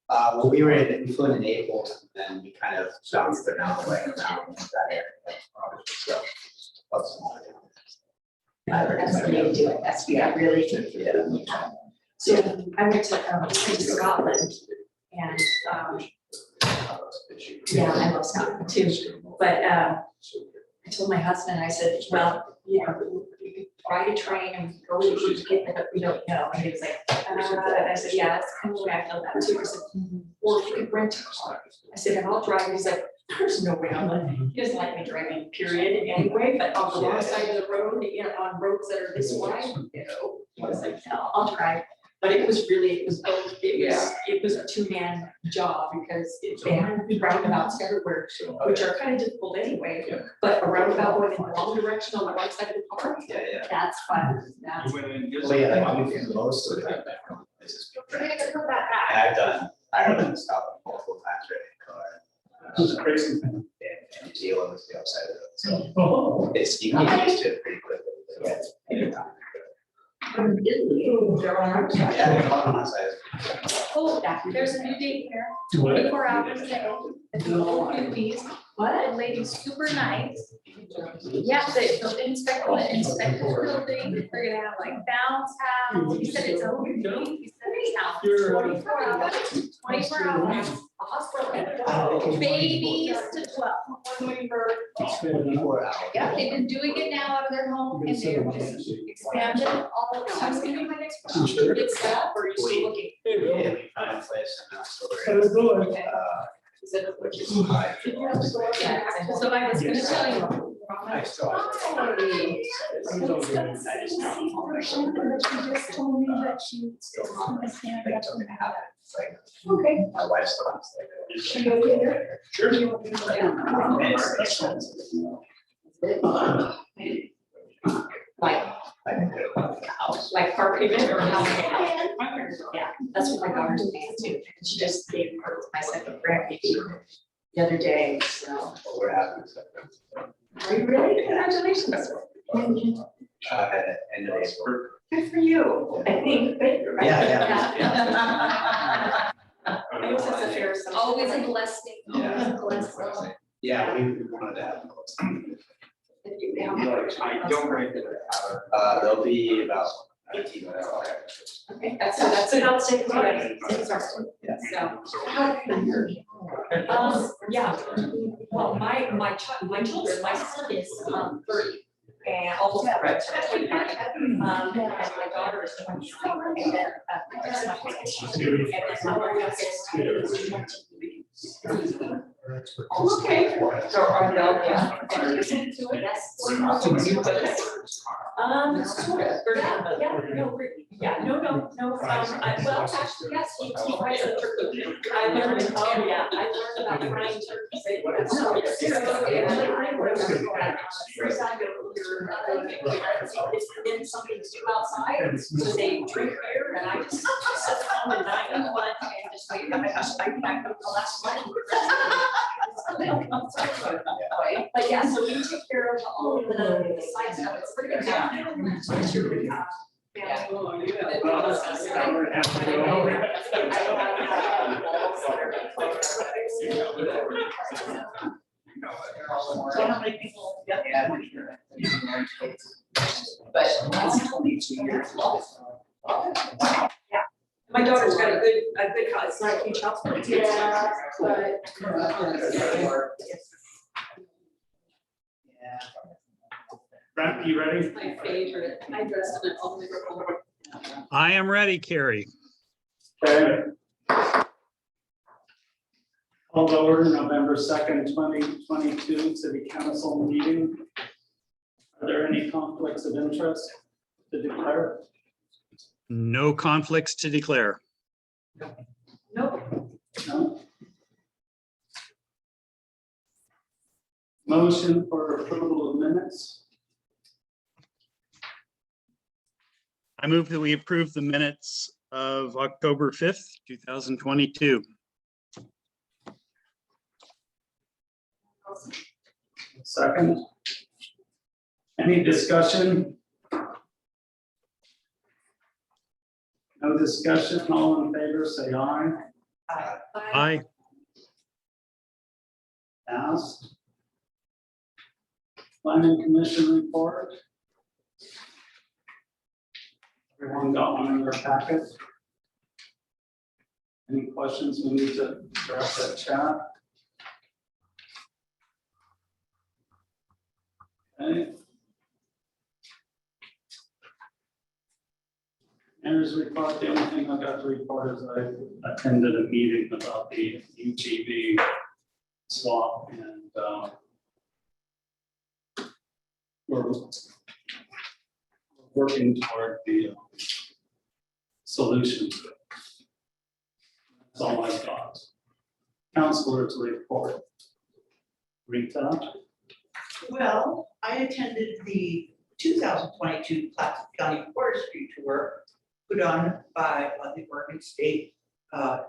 Well, we flew in Naples, and then we kind of bounced around the way around that area. So, that's small. That's the way to do it. That's, yeah, really. Yeah. So I went to Scotland and, yeah, I love Scotland too. But I told my husband, I said, well, you know, we could ride a train and go to the get but we don't know. And he was like, and I said, yeah, that's kind of the way I felt that too. I said, or if you could rent a car. I said, and I'll drive. He's like, there's no way I'm like, he doesn't like me driving, period, anyway, but on the wrong side of the road, you know, on roads that are this wide, no. I was like, no, I'll try. But it was really, it was a two-man job because they had roundabouts everywhere, which are kind of difficult anyway. But a roundabout going in the wrong direction on the right side of the car, that's fun. That's Well, yeah, like we do most of the time back home. We're gonna go back. And I've done Ireland and Scotland multiple times right in car. It's a crazy thing. And New Zealand was the upside of it, so it's, you can get used to it pretty quickly. So, anytime. From Italy, they're on our side. Yeah, they're on my side. Oh, there's a new date here, Do what? 24 hours ago. What? A lady super nice. Yeah, they'll inspect the building. They're gonna have like bounce house. He said it's open. He said it's out. 24 hours. 24 hours. Babies to 12. 24 hours. Yeah, they've been doing it now out of their home and they're just expanded all over. I was gonna be my next question. It's set up or are you still looking? Yeah, we found a place in our story. Okay. Is it which is High. Yeah, so I was gonna tell you. I still have. It's like, Okay. my wife still has like. Should we go there? Sure. Like, like car payment or house payment? Yeah, that's what my daughter's doing too. She just gave her my second grandbaby the other day, so. We're having. Are you really? Congratulations. At the end of April. Good for you. I think. Yeah. I know it's a fair. Always a blessing. Yeah. Always a blessing. Yeah, we wanted to have. I don't rate it. There'll be about 18 minutes. Okay, that's it. I'll take it. Yeah. So. Yeah, well, my children, my son is 30 and almost 29. And my daughter is 29. And then our youngest is 20. Okay. So are they, yeah. Yes. Sort of, no, well, actually, yes, he fries a turkey. I learned, I learned about frying turkeys. It's been something to do outside, so they drink beer, and I just sit home at 9:01 and just wait, I packed up the last one. But yeah, so we take care of all of the side stuff, it's pretty good. How many people? But it's 22 years old. Yeah, my daughter's got a good house, it's not a huge house, but it's. Yeah, but. Brent, you ready? My favorite, I dressed in it all the way. I am ready, Carrie. Okay. Call to order November 2nd, 2022, City Council meeting. Are there any conflicts of interest to declare? No conflicts to declare. Nope. No. Motion for approval of minutes. I move that we approve the minutes of October 5th, 2022. Second. Any discussion? No discussion, all in favor, say aye. Aye. Passed. Planning Commission report. Everyone got one in their packet? Any questions we need to address that chat? Okay. Mayor's report, the only thing I got to report is I attended a meeting about the UGB swap and we're working toward the solution. That's all I've got. Councilors report. Rita? Well, I attended the 2022 Platte County Forestry Tour put on by the Oregon State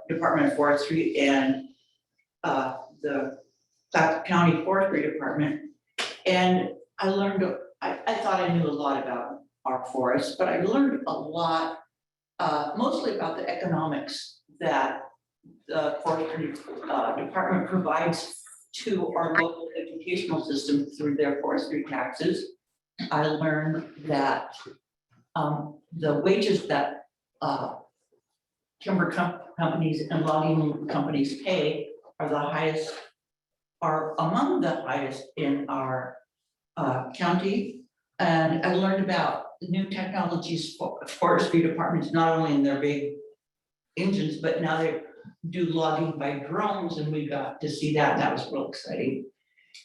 Department of Forestry and the Platte County Forestry Department. And I learned, I thought I knew a lot about our forests, but I learned a lot, mostly about the economics that the forestry department provides to our local educational system through their forestry taxes. I learned that the wages that timber companies and logging companies pay are the highest, are among the highest in our county. And I learned about the new technologies for forestry departments, not only in their big engines, but now they do logging by drones, and we got to see that, and that was real exciting.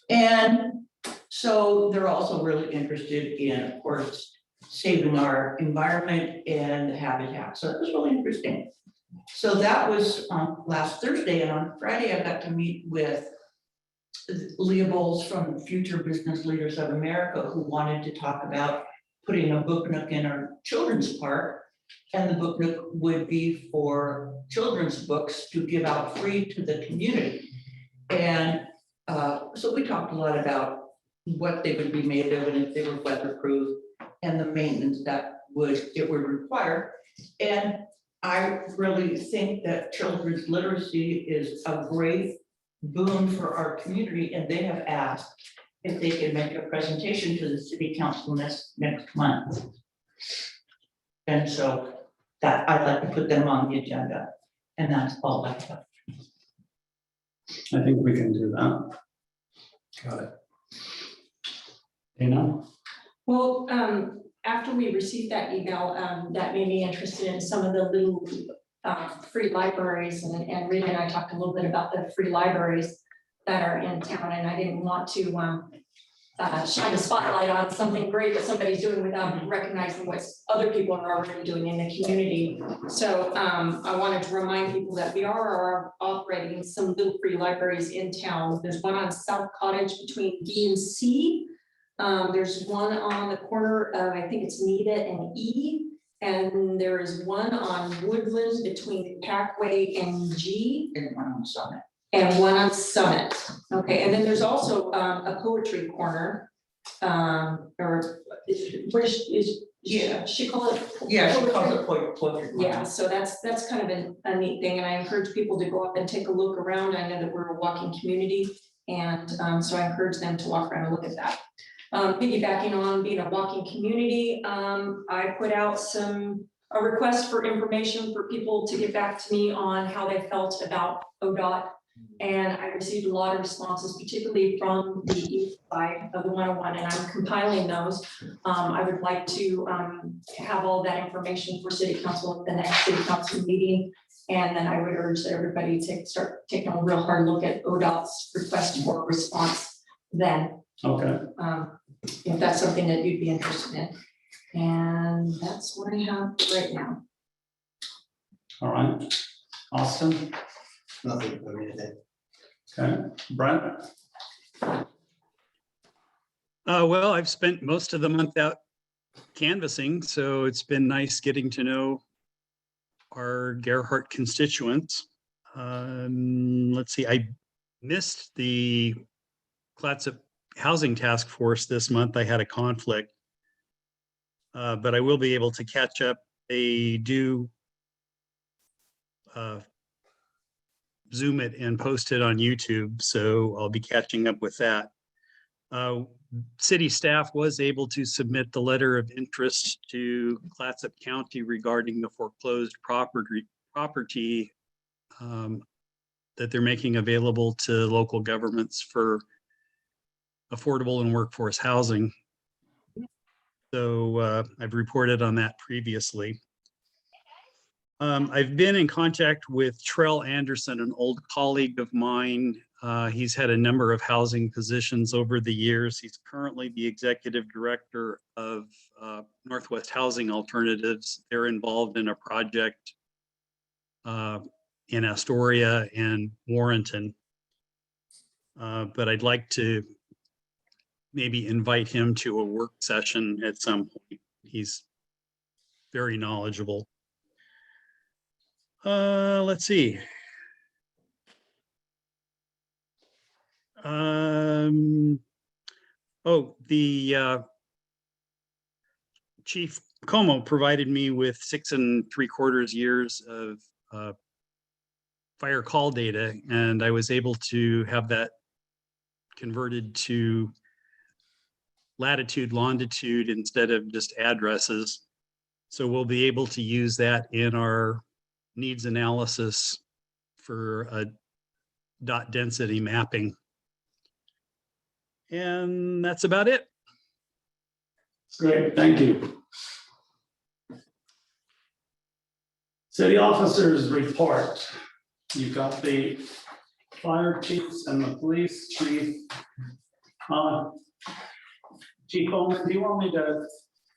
And so they're also really interested in, of course, saving our environment and the habitat. So it was really interesting. So that was last Thursday, and on Friday I got to meet with Leah Bowles from Future Business Leaders of America, who wanted to talk about putting a book nook in our children's park. And the book nook would be for children's books to give out free to the community. And so we talked a lot about what they would be made of and if they were weatherproof and the maintenance that it would require. And I really think that children's literacy is a great boon for our community, and they have asked if they can make a presentation to the city council next month. And so that I'd like to put them on the agenda, and that's all I have. I think we can do that. Got it. Dana? Well, after we received that email, that made me interested in some of the little free libraries, and Rita and I talked a little bit about the free libraries that are in town, and I didn't want to shine a spotlight on something great that somebody's doing without recognizing what other people are already doing in the community. So I wanted to remind people that we are operating some little free libraries in town. There's one on South Cottage between D and C. There's one on the corner of, I think it's Nita and E. And there is one on Woodlands between Packway and G. And one on Summit. And one on Summit. Okay, and then there's also a poetry corner. Or she called it? Yeah, she calls it poetry. Yeah, so that's kind of a neat thing, and I encourage people to go up and take a look around. I know that we're a walking community, and so I encourage them to walk around and look at that. Piggybacking on being a walking community, I put out a request for information for people to get back to me on how they felt about ODOT. And I received a lot of responses, particularly from the east side of the 101, and I'm compiling those. I would like to have all that information for city council at the next city council meeting. And then I would urge that everybody start taking a real hard look at ODOT's request for response then. Okay. If that's something that you'd be interested in. And that's what I have right now. All right. Austin? Nothing for me today. Okay. Brent? Well, I've spent most of the month out canvassing, so it's been nice getting to know our Gerhardt constituents. Let's see, I missed the Clatsop Housing Task Force this month. I had a conflict, but I will be able to catch up. They do Zoom it and post it on YouTube, so I'll be catching up with that. City staff was able to submit the letter of interest to Clatsop County regarding the foreclosed property that they're making available to local governments for affordable and workforce housing. So I've reported on that previously. I've been in contact with Trell Anderson, an old colleague of mine. He's had a number of housing positions over the years. He's currently the executive director of Northwest Housing Alternatives. They're involved in a project in Astoria and Warrenton. But I'd like to maybe invite him to a work session at some point. He's very knowledgeable. Let's see. The Chief Como provided me with 6 3/4 years of fire call data, and I was able to have that converted to latitude, longitude instead of just addresses. So we'll be able to use that in our needs analysis for a dot density mapping. And that's about it. Great, thank you. City officers report. You've got the fire chiefs and the police chief. Chief Coleman, do you want me to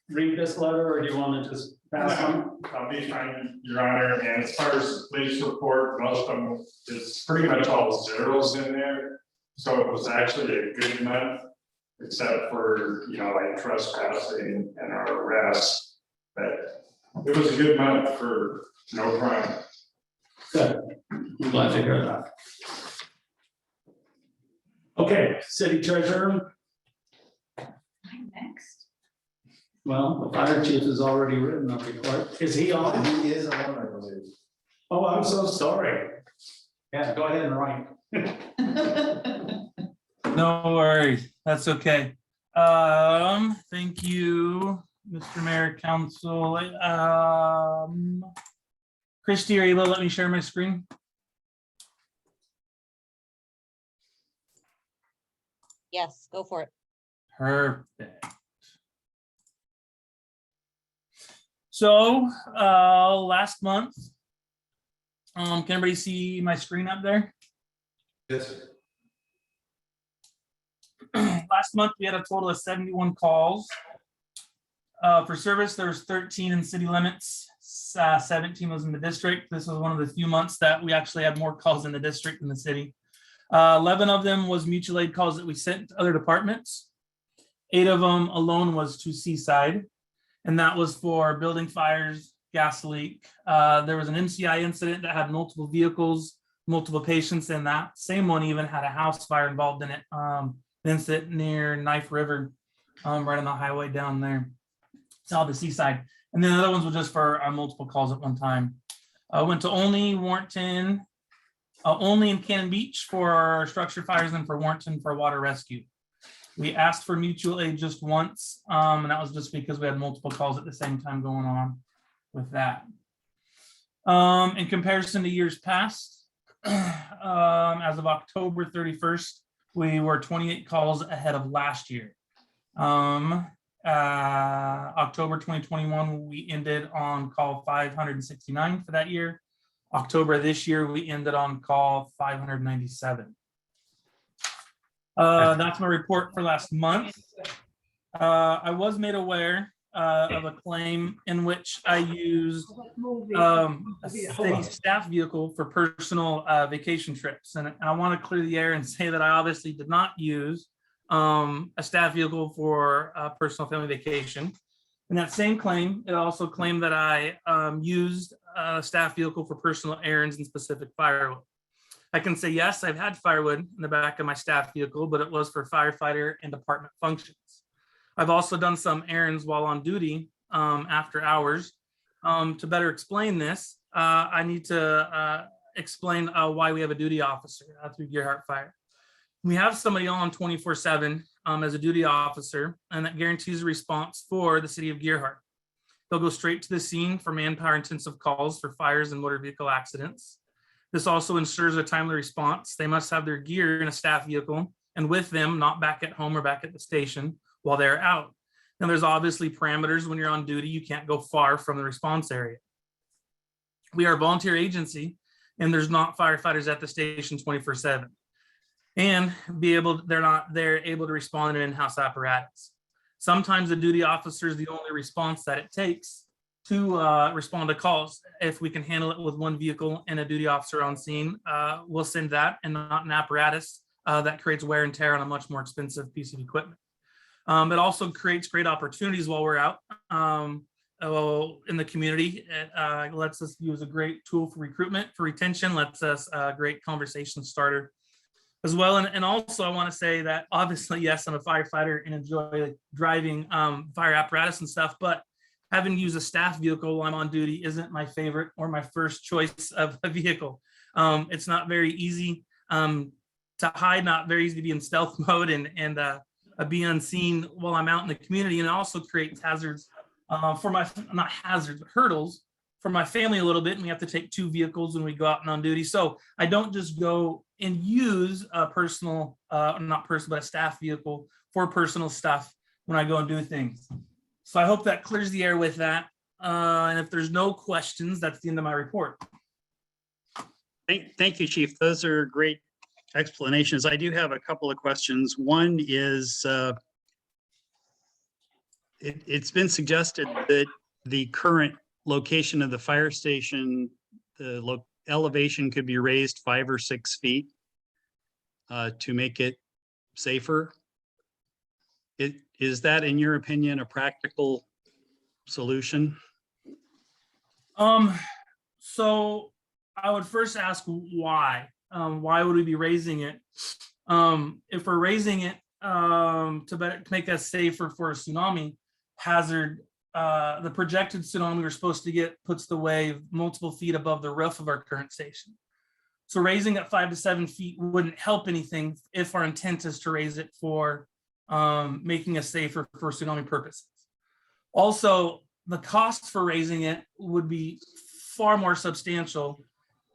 read this letter or do you want to just pass on? I'll be fine, Your Honor, and as far as the police report, most of them, it's pretty much all zeros in there. So it was actually a good month, except for, like trespassing and our arrests. But it was a good month for no crime. Good, I'm glad to hear that. Okay, city treasurer, I'm next. well, the fire chief has already written a report. Is he on? He is on, I believe. Oh, I'm so sorry. Yeah, go ahead and write. No worries, that's okay. Thank you, Mr. Mayor, Council. Christy, are you able to let me share my screen? Yes, go for it. Perfect. So, last month, can everybody see my screen up there? Yes, sir. Last month, we had a total of 71 calls. For service, there was 13 in city limits, 17 was in the district. This was one of the few months that we actually had more calls in the district than the city. 11 of them was mutual aid calls that we sent to other departments. 8 of them alone was to Seaside, and that was for building fires, gas leak. There was an MCI incident that had multiple vehicles, multiple patients, and that same one even had a house fire involved in it. Incident near Knife River, right on the highway down there, south of Seaside. And then the other ones were just for multiple calls at one time. I went to only Warrenton, only in Cannon Beach for our structure fires and for Warrenton for water rescue. We asked for mutual aid just once, and that was just because we had multiple calls at the same time going on with that. In comparison to years past, as of October 31st, we were 28 calls ahead of last year. October 2021, we ended on call 569 for that year. October this year, we ended on call 597. That's my report for last month. I was made aware of a claim in which I used a city staff vehicle for personal vacation trips. And I want to clear the air and say that I obviously did not use a staff vehicle for a personal family vacation. In that same claim, it also claimed that I used a staff vehicle for personal errands and specific firewood. I can say, yes, I've had firewood in the back of my staff vehicle, but it was for firefighter and department functions. I've also done some errands while on duty after hours. To better explain this, I need to explain why we have a duty officer through Gearhart Fire. We have somebody on 24/7 as a duty officer, and that guarantees a response for the city of Gearhart. They'll go straight to the scene for manpower intensive calls for fires and motor vehicle accidents. This also ensures a timely response. They must have their gear in a staff vehicle and with them, not back at home or back at the station while they're out. Now, there's obviously parameters when you're on duty. You can't go far from the response area. We are a volunteer agency, and there's not firefighters at the station 24/7. And they're able to respond in an in-house apparatus. Sometimes the duty officer is the only response that it takes to respond to calls. If we can handle it with one vehicle and a duty officer on scene, we'll send that and not an apparatus that creates wear and tear on a much more expensive piece of equipment. It also creates great opportunities while we're out in the community. It lets us use a great tool for recruitment, for retention, lets us a great conversation starter as well. And also I want to say that obviously, yes, I'm a firefighter and enjoy driving fire apparatus and stuff, but having to use a staff vehicle while I'm on duty isn't my favorite or my first choice of a vehicle. It's not very easy to hide, not very easy to be in stealth mode and be unseen while I'm out in the community. And it also creates hazards for my, not hazards, but hurdles for my family a little bit. And we have to take two vehicles when we go out and on duty. So I don't just go and use a personal, not personal, but a staff vehicle for personal stuff when I go and do things. So I hope that clears the air with that. And if there's no questions, that's the end of my report. Thank you, Chief. Those are great explanations. I do have a couple of questions. One is, it's been suggested that the current location of the fire station, the elevation could be raised 5 or 6 feet to make it safer. Is that, in your opinion, a practical solution? So I would first ask why. Why would we be raising it? If we're raising it to make us safer for a tsunami hazard, the projected tsunami we're supposed to get puts the wave multiple feet above the roof of our current station. So raising it 5 to 7 feet wouldn't help anything if our intent is to raise it for making us safer for tsunami purposes. Also, the cost for raising it would be far more substantial.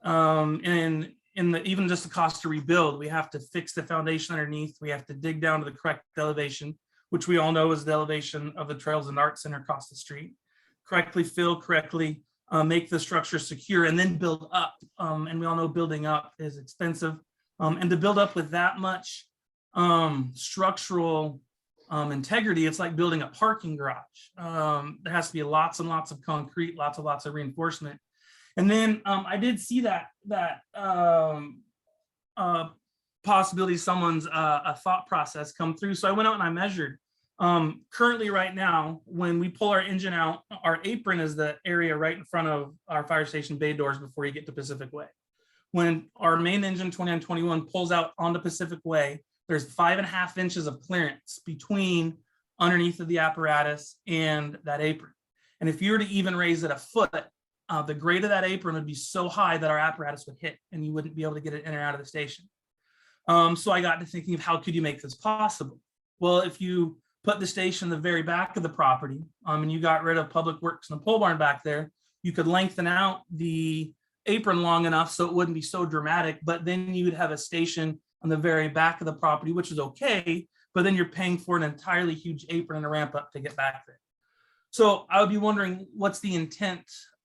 Even just the cost to rebuild, we have to fix the foundation underneath. We have to dig down to the correct elevation, which we all know is the elevation of the Trails and Arts Center across the street. Correctly fill, correctly make the structure secure, and then build up. And we all know building up is expensive. And to build up with that much structural integrity, it's like building a parking garage. There has to be lots and lots of concrete, lots of reinforcement. And then I did see that possibility, someone's a thought process come through. So I went out and I measured. Currently right now, when we pull our engine out, our apron is the area right in front of our fire station bay doors before you get to Pacific Way. When our main engine 2921 pulls out onto Pacific Way, there's 5.5 inches of clearance between underneath of the apparatus and that apron. And if you were to even raise it a foot, the grade of that apron would be so high that our apparatus would hit and you wouldn't be able to get it in or out of the station. So I got to thinking of how could you make this possible? Well, if you put the station in the very back of the property and you got rid of Public Works and the pole barn back there, you could lengthen out the apron long enough so it wouldn't be so dramatic, but then you would have a station on the very back of the property, which is okay, but then you're paying for an entirely huge apron and a ramp up to get back there. So I would be wondering what's the intent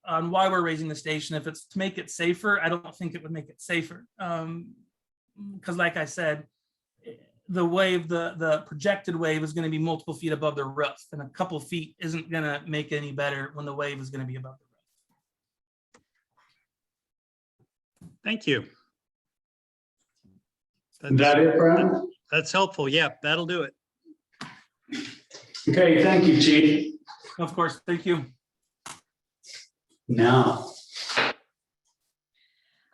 on why we're raising the station. If it's to make it safer, I don't think it would make it safer. Because like I said, the wave, the projected wave is going to be multiple feet above the roof, and a couple of feet isn't going to make it any better when the wave is going to be above the roof. Thank you. Is that it, Brad? That's helpful. Yeah, that'll do it. Okay, thank you, Chief. Of course, thank you. Now,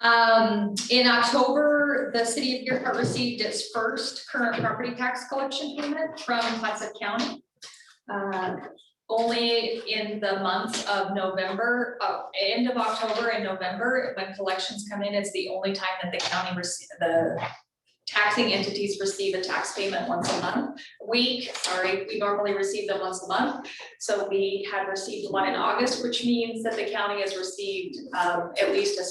In October, the city of Gearhart received its first current property tax collection payment from Clatsop County. only in the months of November, end of October and November, when collections come in, it's the only time that the county the taxing entities receive a tax payment once a month, we normally receive them once a month. So we had received one in August, which means that the county has received at least not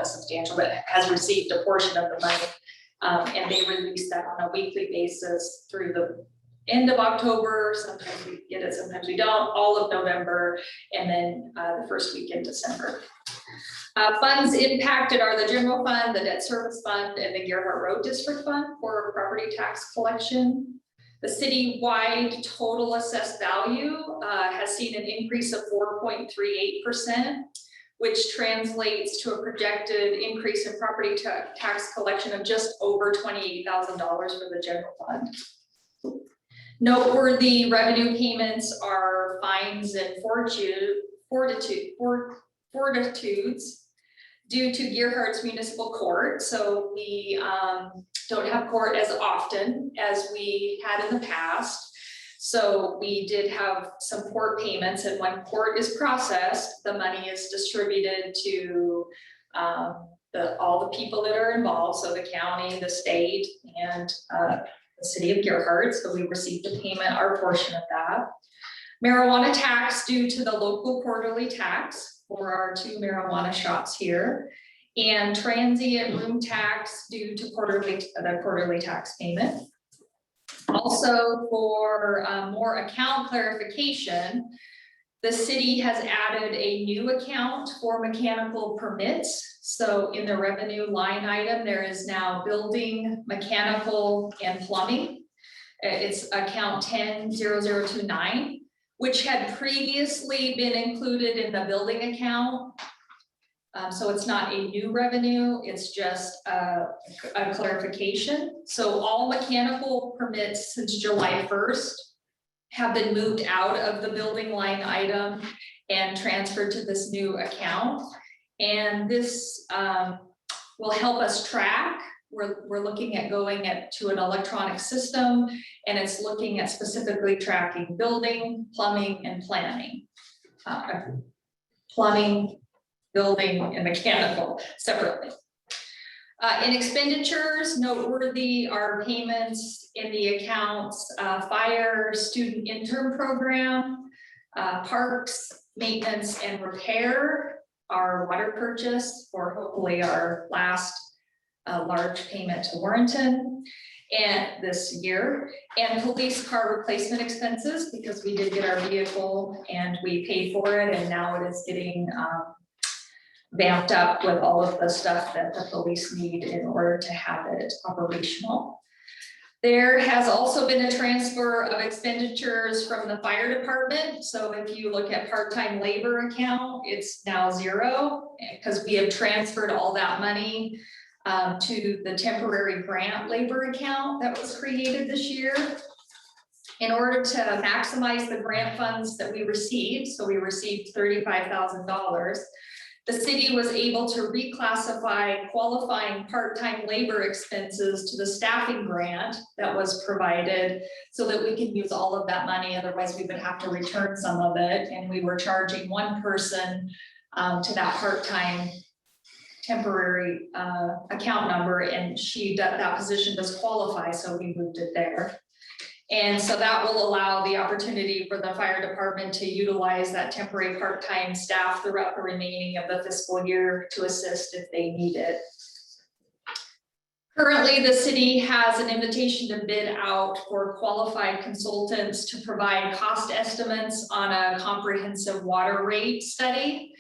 a substantial, but has received a portion of the money. And they release that on a weekly basis through the end of October. Sometimes we get it, sometimes we don't, all of November, and then the first week in December. Funds impacted are the general fund, the debt service fund, and the Gerhart Road District Fund for property tax collection. The citywide total assessed value has seen an increase of 4.38%, which translates to a projected increase in property tax collection of just over $28,000 for the general fund. Noteworthy revenue payments are fines and fortitudes due to Gerhardt's municipal court. So we don't have court as often as we had in the past. So we did have some court payments, and when court is processed, the money is distributed to all the people that are involved. So the county, the state, and the city of Gerhardt. So we received a payment, our portion of that. Marijuana tax due to the local quarterly tax for our 2 marijuana shops here, and transient room tax due to the quarterly tax payment. Also, for more account clarification, the city has added a new account for mechanical permits. So in the revenue line item, there is now building, mechanical, and plumbing. It's account 100029, which had previously been included in the building account. So it's not a new revenue, it's just a clarification. So all mechanical permits since July 1st have been moved out of the building line item and transferred to this new account. And this will help us track. We're looking at going to an electronic system, and it's looking at specifically tracking building, plumbing, and planning. Plumbing, building, and mechanical separately. In expenditures, noteworthy are payments in the accounts, fire, student intern program, parks, maintenance and repair, our water purchase for hopefully our last large payment to Warrenton and this year, and police car replacement expenses, because we did get our vehicle and we paid for it, and now it is getting vamped up with all of the stuff that the police need in order to have it operational. There has also been a transfer of expenditures from the fire department. So if you look at part-time labor account, it's now 0 because we have transferred all that money to the temporary grant labor account that was created this year in order to maximize the grant funds that we received. So we received $35,000. The city was able to reclassify qualifying part-time labor expenses to the staffing grant that was provided so that we can use all of that money. Otherwise, we would have to return some of it. And we were charging one person to that part-time temporary account number, and that position does qualify, so we moved it there. And so that will allow the opportunity for the fire department to utilize that temporary part-time staff throughout the remaining of the fiscal year to assist if they need it. Currently, the city has an invitation to bid out for qualified consultants to provide cost estimates on a comprehensive water rate study.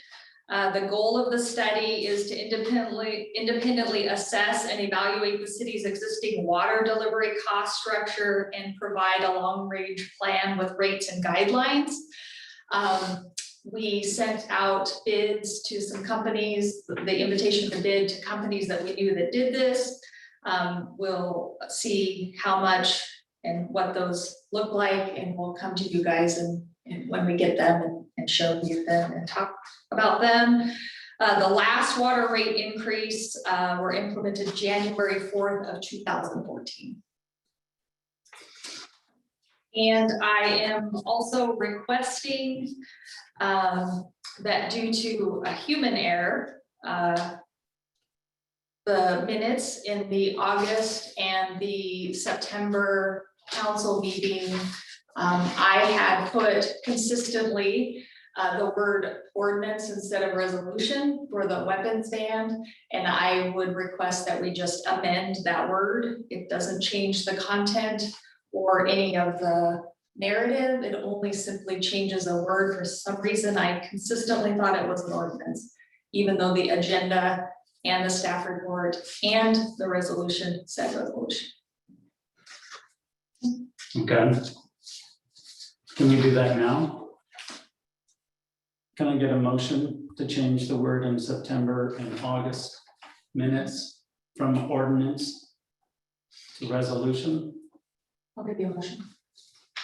The goal of the study is to independently assess and evaluate the city's existing water delivery cost structure and provide a long-range plan with rates and guidelines. We sent out bids to some companies, the invitation to bid to companies that we knew that did this. We'll see how much and what those look like, and we'll come to you guys and when we get them and show you them and talk about them. The last water rate increase were implemented January 4th of 2014. And I am also requesting that due to a human error, the minutes in the August and the September council meeting, I had put consistently the word ordinance instead of resolution for the weapons ban. And I would request that we just amend that word. It doesn't change the content or any of the narrative. It only simply changes a word. For some reason, I consistently thought it was an ordinance, even though the agenda and the staff report and the resolution said resolution. Okay. Can we do that now? Can I get a motion to change the word in September and August minutes from ordinance to resolution? I'll give you a motion.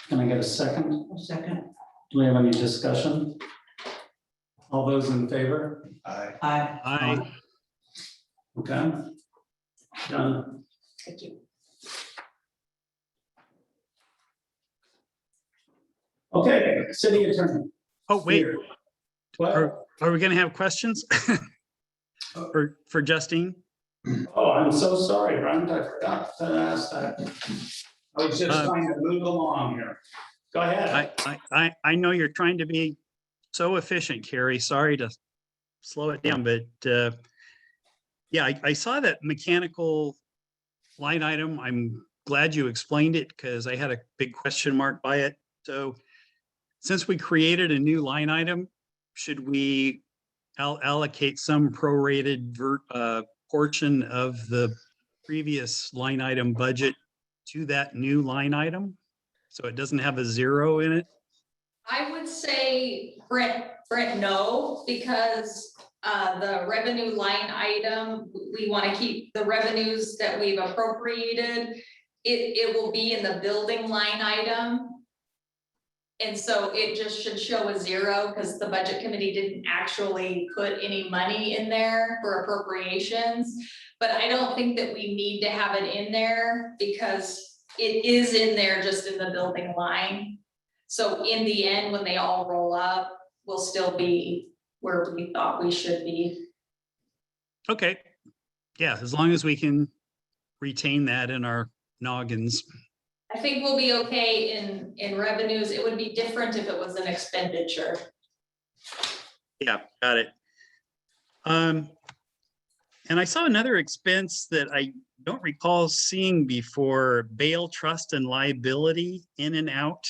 Can I get a second? A second. Do we have any discussion? All those in favor? I, Okay. Done. Thank you. Okay, city attorney. Oh, wait, Here. Well, are we gonna have questions? For Justine? oh, I'm so sorry, Brent, I forgot to ask that. I was just trying to move along here. Go ahead. I know you're trying to be so efficient, Carrie. Sorry to slow it down, but yeah, I saw that mechanical line item. I'm glad you explained it because I had a big question mark by it. So since we created a new line item, should we allocate some prorated portion of the previous line item budget to that new line item? So it doesn't have a zero in it? I would say, Brent, no, because the revenue line item, we want to keep the revenues that we've appropriated. It will be in the building line item. And so it just should show a zero because the budget committee didn't actually put any money in there for appropriations. But I don't think that we need to have it in there because it is in there just in the building line. So in the end, when they all roll up, we'll still be where we thought we should be. Okay. Yeah, as long as we can retain that in our noggins. I think we'll be okay in revenues. It would be different if it was an expenditure. Yeah, got it. And I saw another expense that I don't recall seeing before, bail, trust, and liability in and out.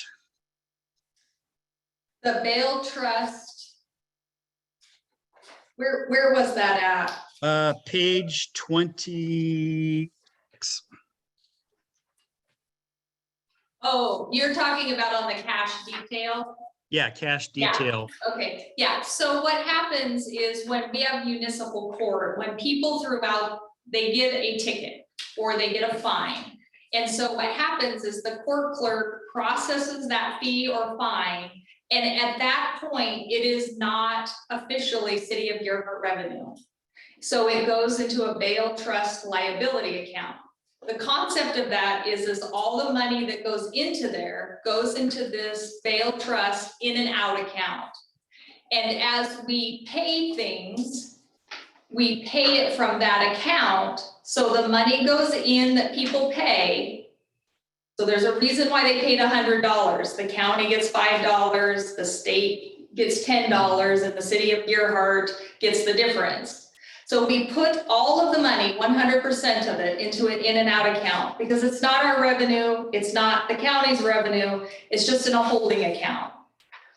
The bail trust. Where was that at? Page 26. Oh, you're talking about on the cash detail? Yeah, cash Yeah. detail. Okay, yeah, so what happens is when we have municipal court, when people throughout, they get a ticket or they get a fine. And so what happens is the court clerk processes that fee or fine. And at that point, it is not officially City of Dearborn revenue. So it goes into a bail trust liability account. The concept of that is all the money that goes into there goes into this bail trust in and out account. And as we pay things, we pay it from that account. So the money goes in that people pay. So there's a reason why they paid $100. The county gets $5, the state gets $10, and the City of Dearborn gets the difference. So we put all of the money, 100% of it, into an in and out account because it's not our revenue, it's not the county's revenue, it's just in a holding account.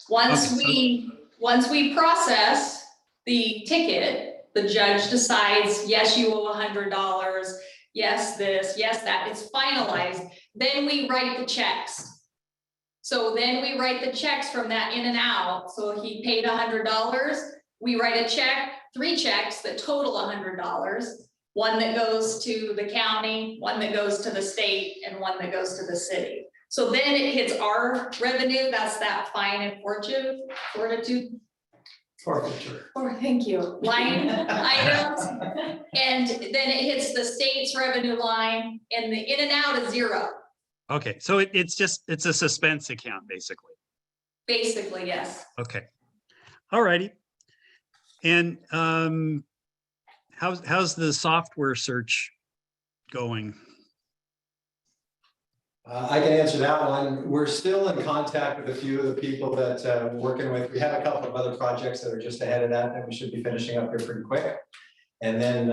Once we process the ticket, the judge decides, yes, you owe $100, yes, this, yes, that, it's finalized. Then we write the checks. So then we write the checks from that in and out. So he paid $100, we write a check, 3 checks that total $100, one that goes to the county, one that goes to the state, and one that goes to the city. So then it hits our revenue, that's that fine and fortitude, Forfeiture. or thank you, line items. And then it hits the state's revenue line, and the in and out is 0. Okay, so it's a suspense account, basically. Basically, yes. Okay. All righty. And how's the software search going? I can answer that one. We're still in contact with a few of the people that we're working with. We have a couple of other projects that are just ahead of that we should be finishing up here pretty quick. And then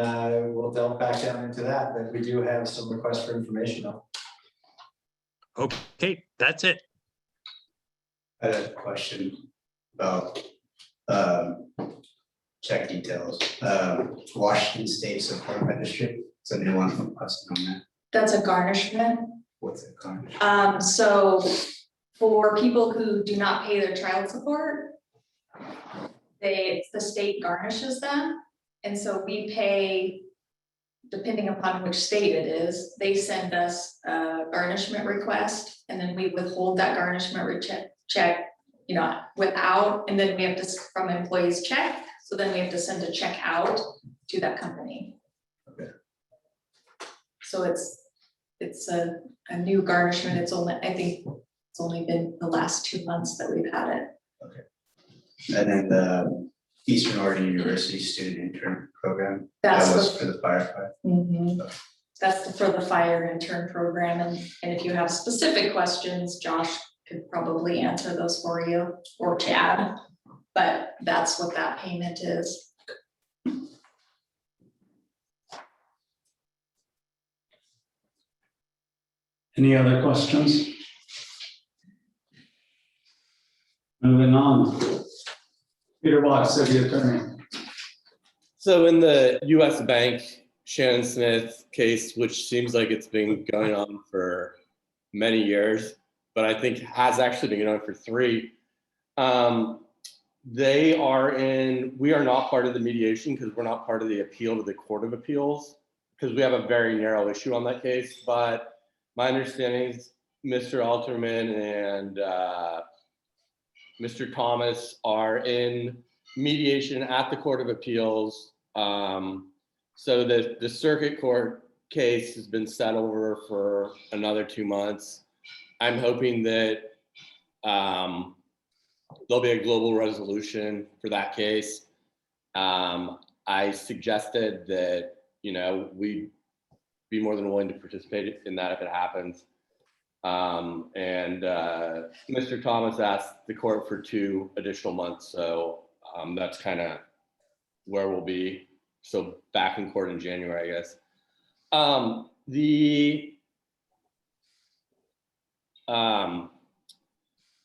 we'll delve back down into that, but we do have some requests for information on. Okay, that's it. I had a question about check details. Washington State Support Registry. Is a new one from us on that. That's a garnishment. What's it called? So for people who do not pay their child support, the state garnishes them. And so we pay, depending upon which state it is, they send us a garnishment request, and then we withhold that garnishment check, you know, without, and then we have to, from employees check, so then we have to send a check out to that company. Okay. So it's a new garnishment. It's only, I think it's only been the last 2 months that we've had it. And then the Eastern Oregon University Student Intern Program. That's That was the- for the firefighter. That's for the fire intern program, and if you have specific questions, Josh could probably answer those for you, or Chad, but that's what that payment is. Any other questions? Moving on. Peter Block, City Attorney. So in the US Bank Shannon Smith case, which seems like it's been going on for many years, but I think has actually been going on for 3. We are not part of the mediation because we're not part of the appeal to the Court of Appeals, because we have a very narrow issue on that case. But my understanding is Mr. Alterman and Mr. Thomas are in mediation at the Court of Appeals. So the circuit court case has been set over for another 2 months. I'm hoping that there'll be a global resolution for that case. I suggested that, you know, we'd be more than willing to participate in that if it happens. Mr. Thomas asked the court for 2 additional months. So that's kind of where we'll be. So back in court in January, I guess.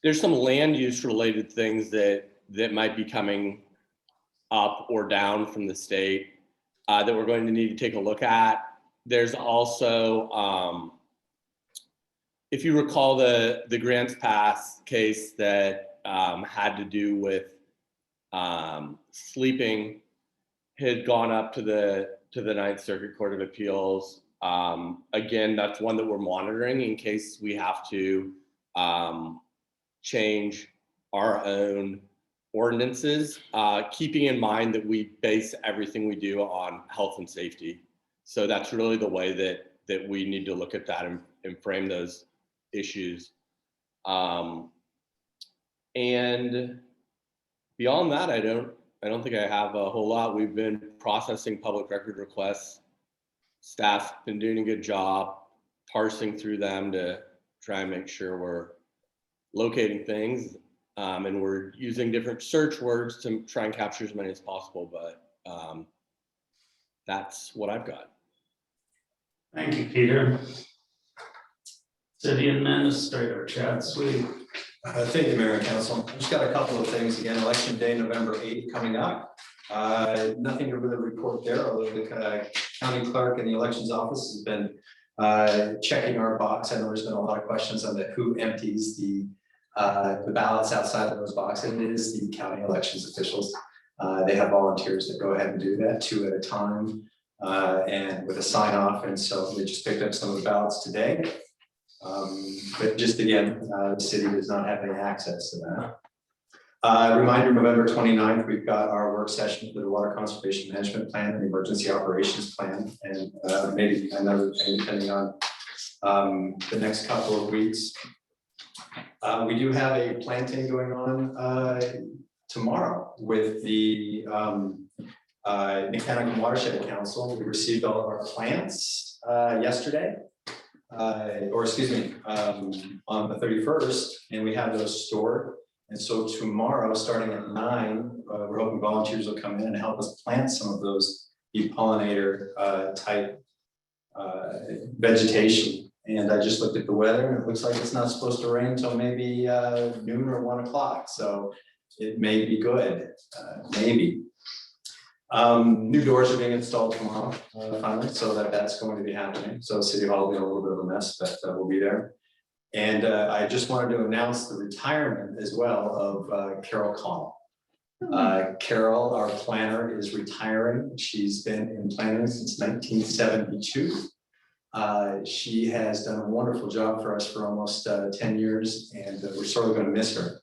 There's some land use related things that might be coming up or down from the state that we're going to need to take a look at. There's also, if you recall the Grants Pass case that had to do with sleeping, had gone up to the Ninth Circuit Court of Appeals. Again, that's one that we're monitoring in case we have to change our own ordinances, keeping in mind that we base everything we do on health and safety. So that's really the way that we need to look at that and frame those issues. And beyond that, I don't think I have a whole lot. We've been processing public record requests. Staff's been doing a good job parsing through them to try and make sure we're locating things. And we're using different search words to try and capture as many as possible, but that's what I've got. Thank you, Peter. City Administrator Chad Sweet. Thank you, Mayor and Council. I've just got a couple of things. Again, Election Day, November 8th coming up. Nothing to really report there, although the county clerk in the elections office has been checking our box. I know there's been a lot of questions on who empties the ballots outside of those boxes. It is the county elections officials. They have volunteers that go ahead and do that 2 at a time and with a sign off. And so they just picked up some of the ballots today. But just again, the city does not have any access to that. Reminder, November 29th, we've got our work session for the Water Conservation Management Plan and the Emergency Operations Plan. And maybe another thing, depending on the next couple of weeks. We do have a planting going on tomorrow with the Mechanical Watershed Council. We received all of our plants yesterday. Or excuse me, on the 31st, and we have those stored. And so tomorrow, starting at 9, we're hoping volunteers will come in and help us plant some of those bee pollinator type vegetation. And I just looked at the weather and it looks like it's not supposed to rain until maybe noon or 1 o'clock. So it may be good, maybe. New doors are being installed tomorrow, finally, so that's going to be happening. So City Hall will be a little bit of a mess, but we'll be there. And I just wanted to announce the retirement as well of Carol Connell. Carol, our planner, is retiring. She's been in planning since 1972. She has done a wonderful job for us for almost 10 years, and we're sort of going to miss her.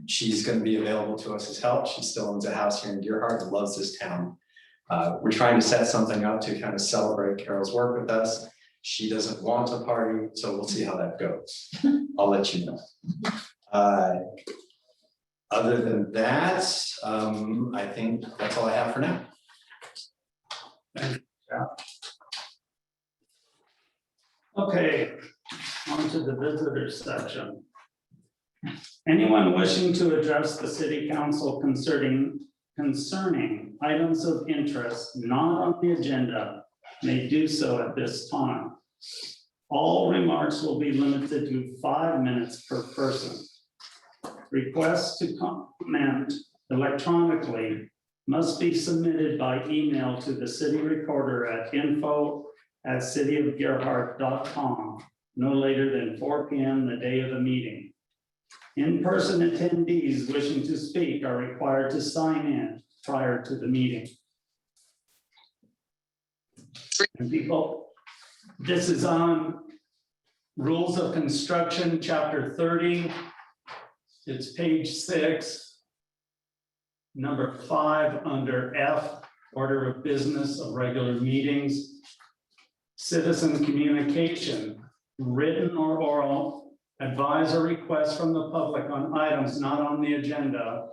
She's going to be available to us as help. She still owns a house here in Deerheart and loves this town. We're trying to set something up to kind of celebrate Carol's work with us. She doesn't want a party, so we'll see how that goes. I'll let you know. Other than that, I think that's all I have for now. Okay, on to the visitors section. Anyone wishing to address the city council concerning items of interest not on the agenda may do so at this time. All remarks will be limited to 5 minutes per person. Requests to comment electronically must be submitted by email to the city recorder at info@cityofgerhart.com no later than 4 p.m. the day of the meeting. In-person attendees wishing to speak are required to sign in prior to the meeting. And people, this is on Rules of Construction, Chapter 30. It's page 6, number 5 under F, Order of Business of Regular Meetings. Citizen communication, written or oral. Advise or request from the public on items not on the agenda.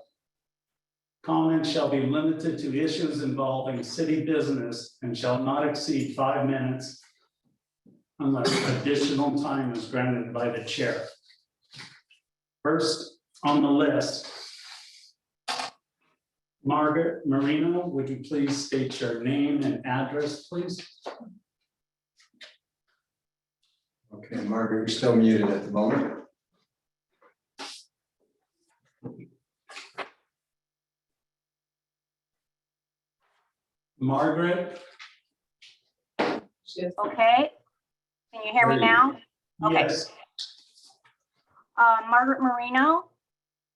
Comments shall be limited to issues involving city business and shall not exceed 5 minutes unless additional time is granted by the chair. First on the list, Margaret Marino, would you please state your name and address, please? Okay, Margaret, you're still muted at the moment. Margaret? Okay, can you hear me now? Okay. Yes. Margaret Marino.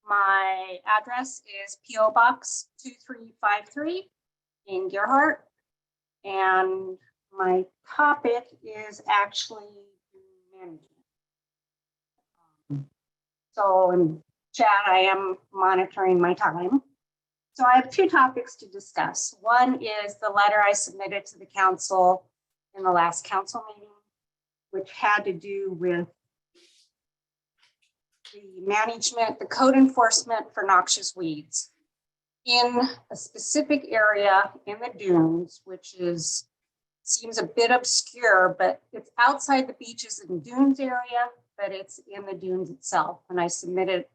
My address is P.O. Box 2353 in Gerhart. And my topic is actually management. So in chat, I am monitoring my time. So I have 2 topics to discuss. One is the letter I submitted to the council in the last council meeting, which had to do with the management, the code enforcement for noxious weeds in a specific area in the dunes, which seems a bit obscure, but it's outside the beaches and dunes area, but it's in the dunes itself. And I submitted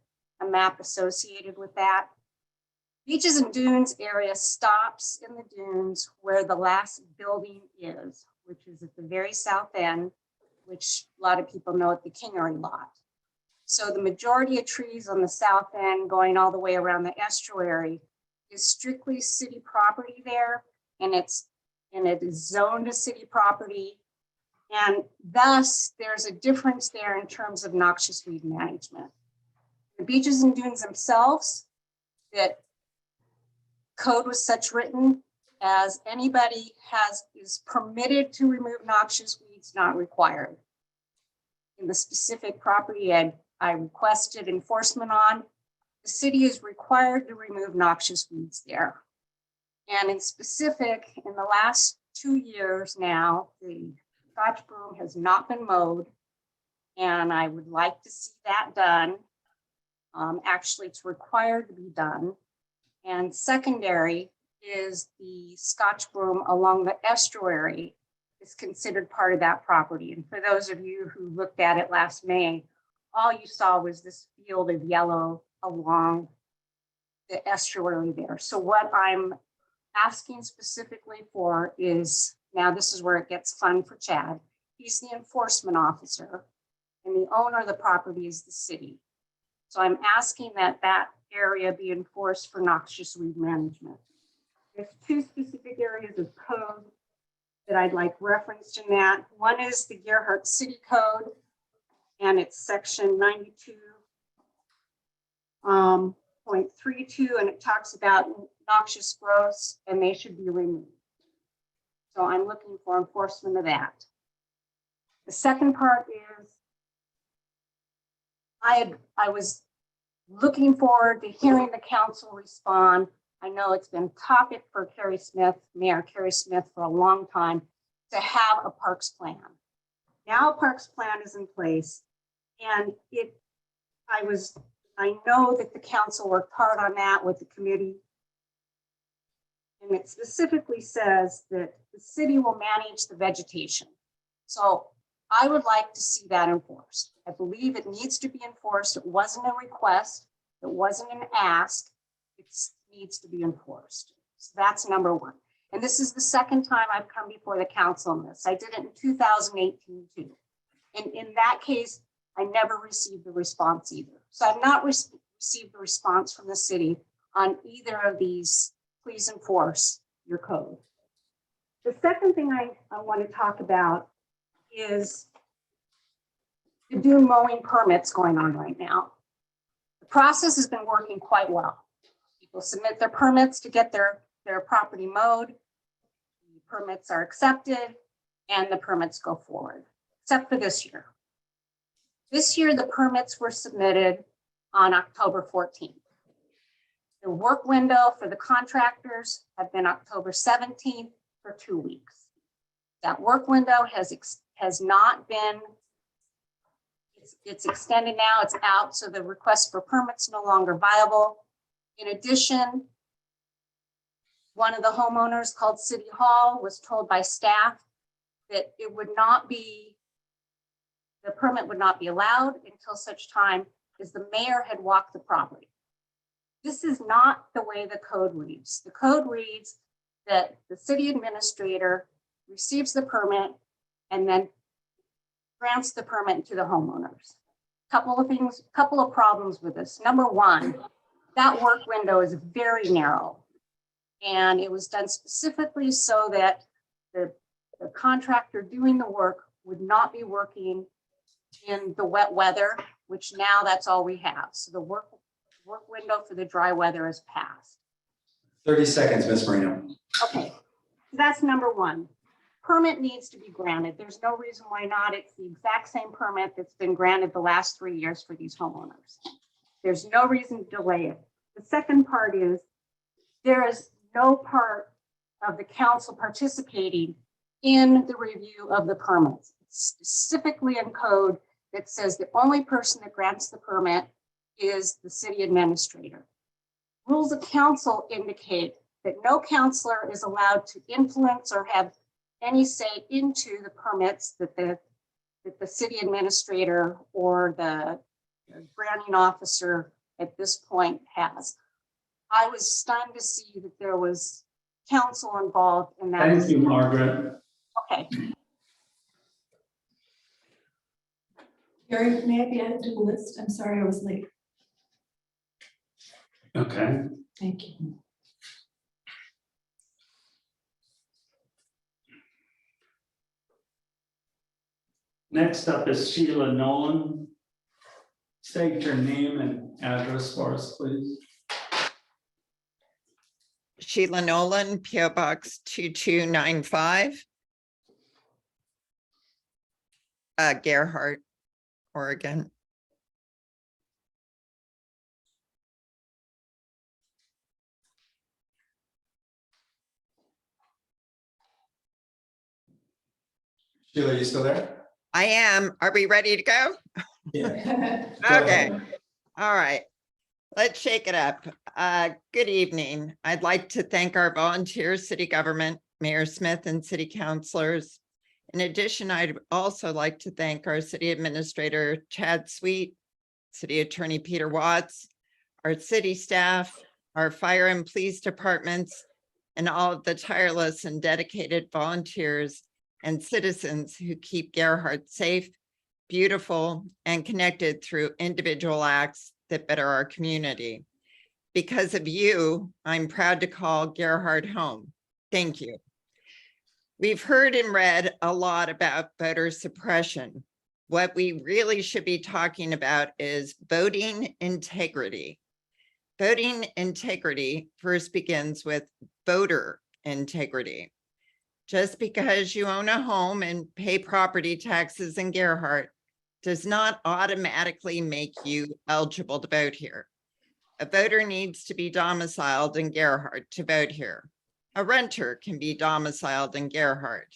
a map associated with that. Beaches and dunes area stops in the dunes where the last building is, which is at the very south end, which a lot of people know at the Kingery lot. So the majority of trees on the south end going all the way around the estuary is strictly city property there, and it is zoned as city property. And thus there's a difference there in terms of noxious weed management. The beaches and dunes themselves, that code was such written as anybody is permitted to remove noxious weeds, not required. In the specific property I requested enforcement on, the city is required to remove noxious weeds there. And in specific, in the last 2 years now, the Scotch broom has not been mowed. And I would like to see that done. Actually, it's required to be done. And secondary is the Scotch broom along the estuary is considered part of that property. And for those of you who looked at it last May, all you saw was this field of yellow along the estuary there. So what I'm asking specifically for is, now this is where it gets fun for Chad. He's the enforcement officer and the owner of the property is the city. So I'm asking that that area be enforced for noxious weed management. There's two specific areas of code that I'd like referenced in that. One is the Gerhardt City Code, and it's section 92.32, and it talks about noxious growths, and they should be removed. So I'm looking for enforcement of that. The second part is I was looking forward to hearing the council respond. I know it's been topic for Mayor Carrie Smith for a long time to have a parks plan. Now a parks plan is in place, and I know that the council worked hard on that with the committee. And it specifically says that the city will manage the vegetation. So I would like to see that enforced. I believe it needs to be enforced. It wasn't a request. It wasn't an ask. It needs to be enforced. So that's number one. And this is the second time I've come before the council on this. I did it in 2018 too. And in that case, I never received a response either. So I've not received a response from the city on either of these. Please enforce your code. The second thing I want to talk about is the dune mowing permits going on right now. The process has been working quite well. People submit their permits to get their property mowed. The permits are accepted and the permits go forward, except for this year. This year, the permits were submitted on October 14th. The work window for the contractors have been October 17th for 2 weeks. That work window has not been, it's extended now, it's out, so the request for permits no longer viable. In addition, one of the homeowners called City Hall was told by staff that it would not be, the permit would not be allowed until such time as the mayor had walked the property. This is not the way the code reads. The code reads that the city administrator receives the permit and then grants the permit to the homeowners. Couple of problems with this. Number one, that work window is very narrow. And it was done specifically so that the contractor doing the work would not be working in the wet weather, which now that's all we have. So the work window for the dry weather is passed. 30 seconds, Ms. Marino. Okay, so that's number one. Permit needs to be granted. There's no reason why not. It's the exact same permit that's been granted the last 3 years for these homeowners. There's no reason to delay it. The second part is there is no part of the council participating in the review of the permits. It's specifically in code that says the only person that grants the permit is the city administrator. Rules of council indicate that no councilor is allowed to influence or have any say into the permits that the city administrator or the granting officer at this point has. I was stunned to see that there was council involved in that. Thank you, Margaret. Okay. Gary, may I be added to the list? I'm sorry I was late. Okay. Thank you. Next up is Sheila Nolan. State your name and address for us, please. Sheila Nolan, PO Box 2295. Gerhardt, Oregon. Sheila, you still there? I am. Are we ready to go? Yeah. Okay, all right. Let's shake it up. Good evening. I'd like to thank our volunteer city government, Mayor Smith and city councilors. In addition, I'd also like to thank our city administrator, Chad Sweet, city attorney, Peter Watts, our city staff, our fire and police departments, and all of the tireless and dedicated volunteers and citizens who keep Gerhardt safe, beautiful, and connected through individual acts that better our community. Because of you, I'm proud to call Gerhardt home. Thank you. We've heard and read a lot about voter suppression. What we really should be talking about is voting integrity. Voting integrity first begins with voter integrity. Just because you own a home and pay property taxes in Gerhardt does not automatically make you eligible to vote here. A voter needs to be domiciled in Gerhardt to vote here. A renter can be domiciled in Gerhardt.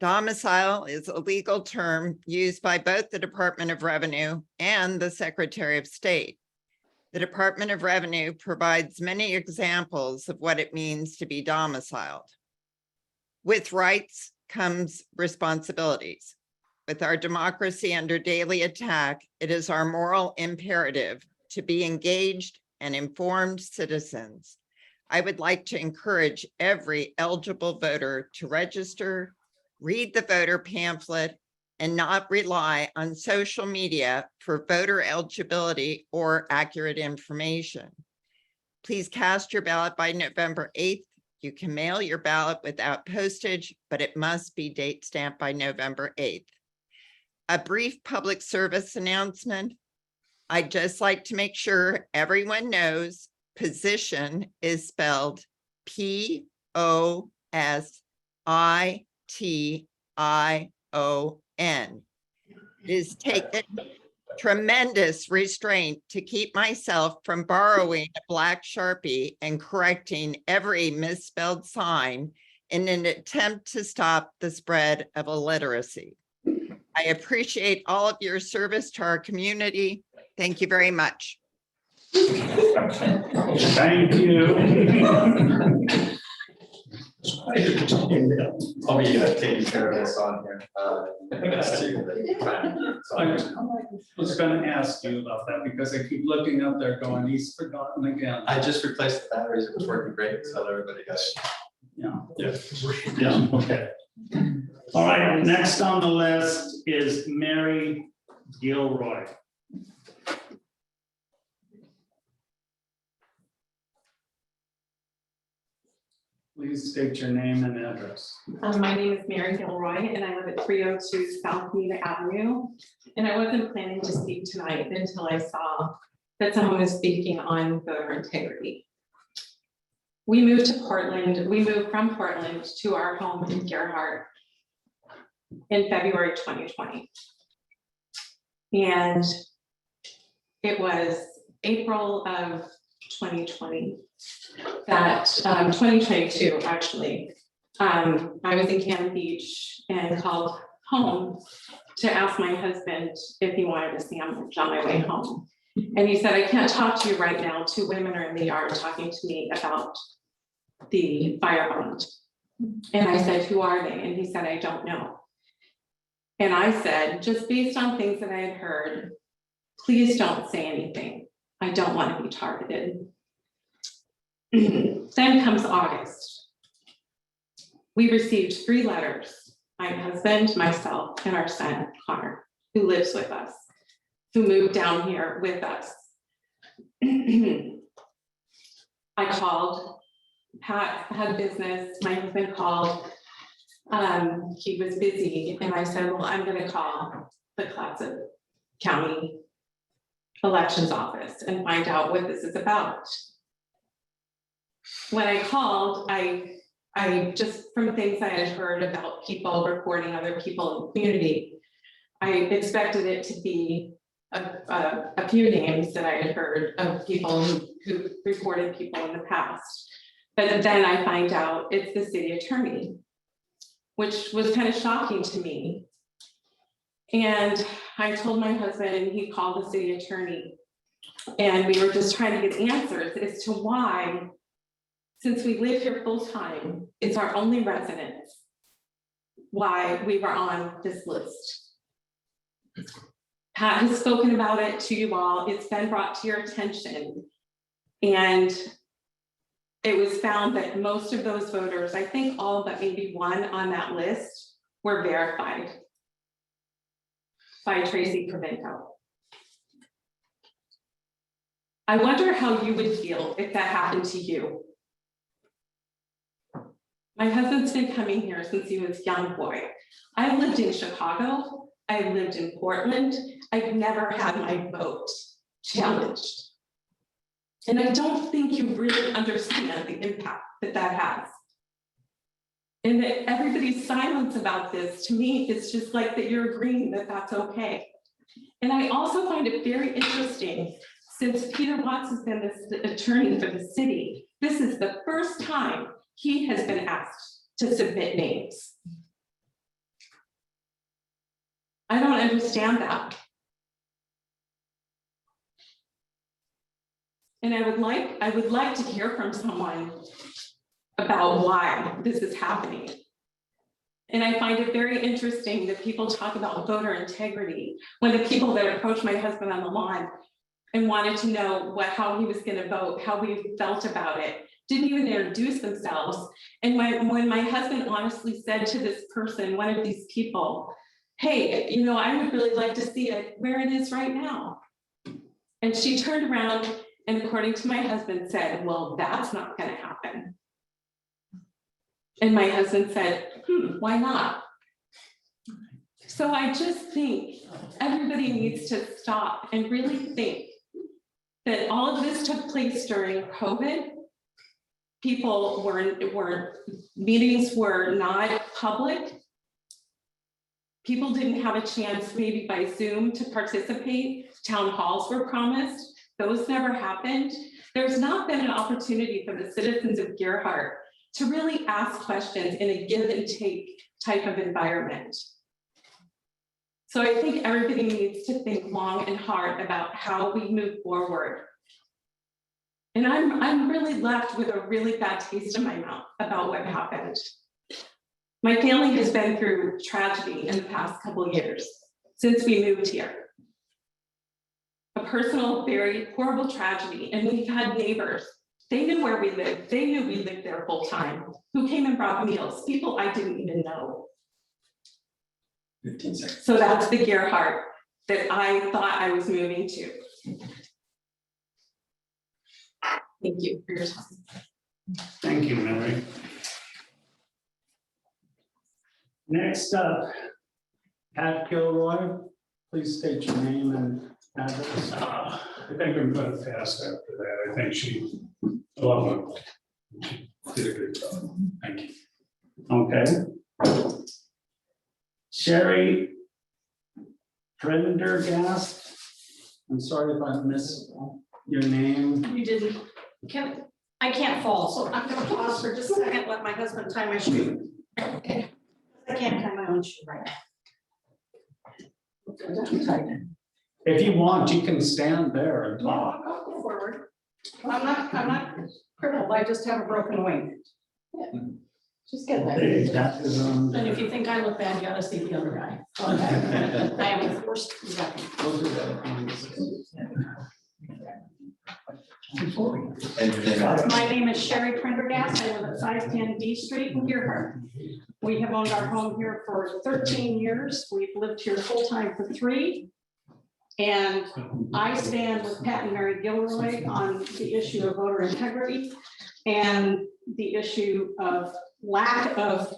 Domicile is a legal term used by both the Department of Revenue and the Secretary of State. The Department of Revenue provides many examples of what it means to be domiciled. With rights comes responsibilities. With our democracy under daily attack, it is our moral imperative to be engaged and informed citizens. I would like to encourage every eligible voter to register, read the voter pamphlet, and not rely on social media for voter eligibility or accurate information. Please cast your ballot by November 8th. You can mail your ballot without postage, but it must be date stamped by November 8th. A brief public service announcement. I'd just like to make sure everyone knows position is spelled P-O-S-I-T-I-O-N. It is taken tremendous restraint to keep myself from borrowing a black Sharpie and correcting every misspelled sign in an attempt to stop the spread of illiteracy. I appreciate all of your service to our community. Thank you very much. Thank you. I'll be taking care of this on here. I was gonna ask you about that because I keep looking up there going, he's forgotten again. I just replaced the batteries. It was working great. So everybody got it. Yeah, okay. All right, next on the list is Mary Gilroy. Please state your name and address. My name is Mary Gilroy and I live at 302 South Mead Avenue. And I wasn't planning to speak tonight until I saw that someone was speaking on voter integrity. We moved to Portland. We moved from Portland to our home in Gerhardt in February 2020. And it was April of 2020 that 2022 actually. I was in Cannon Beach and called home to ask my husband if he wanted a sandwich on my way home. And he said, I can't talk to you right now. Two women are in the yard talking to me about the fire bond. And I said, who are they? And he said, I don't know. And I said, just based on things that I had heard, please don't say anything. I don't want to be targeted. Then comes August. We received 3 letters, my husband, myself, and our son, Connor, who lives with us, who moved down here with us. I called, Pat had business, my husband called, he was busy, and I said, well, I'm gonna call the Clatsop County Elections Office and find out what this is about. When I called, I just, from things I had heard about people reporting other people in the community, I expected it to be a few names that I had heard of people who reported people in the past. But then I find out it's the city attorney. which was kind of shocking to me. And I told my husband, and he called the city attorney. And we were just trying to get answers as to why, since we live here full time, it's our only residence, why we were on this list. Pat has spoken about it to you all. It's been brought to your attention. And it was found that most of those voters, I think all but maybe one on that list, were verified by Tracy Provenco. I wonder how you would feel if that happened to you. My husband's been coming here since he was a young boy. I lived in Chicago. I've lived in Portland. I've never had my vote challenged. And I don't think you really understand the impact that that has. And that everybody's silence about this, to me, is just like that you're agreeing that that's okay. And I also find it very interesting, since Peter Watts has been the attorney for the city, this is the first time he has been asked to submit names. I don't understand that. And I would like to hear from someone about why this is happening. And I find it very interesting that people talk about voter integrity when the people that approached my husband on the lawn and wanted to know how he was going to vote, how we felt about it, didn't even introduce themselves. And when my husband honestly said to this person, one of these people, hey, you know, I would really like to see it where it is right now. And she turned around and, according to my husband, said, well, that's not going to happen. And my husband said, why not? So I just think everybody needs to stop and really think that all of this took place during COVID. People meetings were not public. People didn't have a chance, maybe by Zoom, to participate. Town halls were promised. Those never happened. There's not been an opportunity for the citizens of Gerhart to really ask questions in a give and take type of environment. So I think everybody needs to think long and hard about how we move forward. And I'm really left with a really bad taste in my mouth about what happened. My family has been through tragedy in the past couple of years since we moved here. A personal, very horrible tragedy, and we've had neighbors. They knew where we lived. They knew we lived there full time, who came and brought meals, people I didn't even know. 15 seconds. So that's the Gerhart that I thought I was moving to. Thank you for your time. Thank you, Mary. Next up, Pat Gilroy, please state your name and address. I think I'm going to pass after that. I think she did a good job. Thank you. Okay. Sherry Prendergast. I'm sorry if I missed your name. You didn't. I can't fall, so I'm gonna pause for just a second, let my husband tie my shoe. I can't tie my own shoe right now. If you want, you can stand there and No, talk. I'll go forward. I'm not crippled, I just have a broken wing. Just get there. That is on. And if you think I look bad, you ought to see the other guy. I am the first. My name is Sherry Prendergast. I live at 510 D Street in Gerhart. We have owned our home here for 13 years. We've lived here full time for 3. And I stand with Pat and Mary Gilroy on the issue of voter integrity and the issue of lack of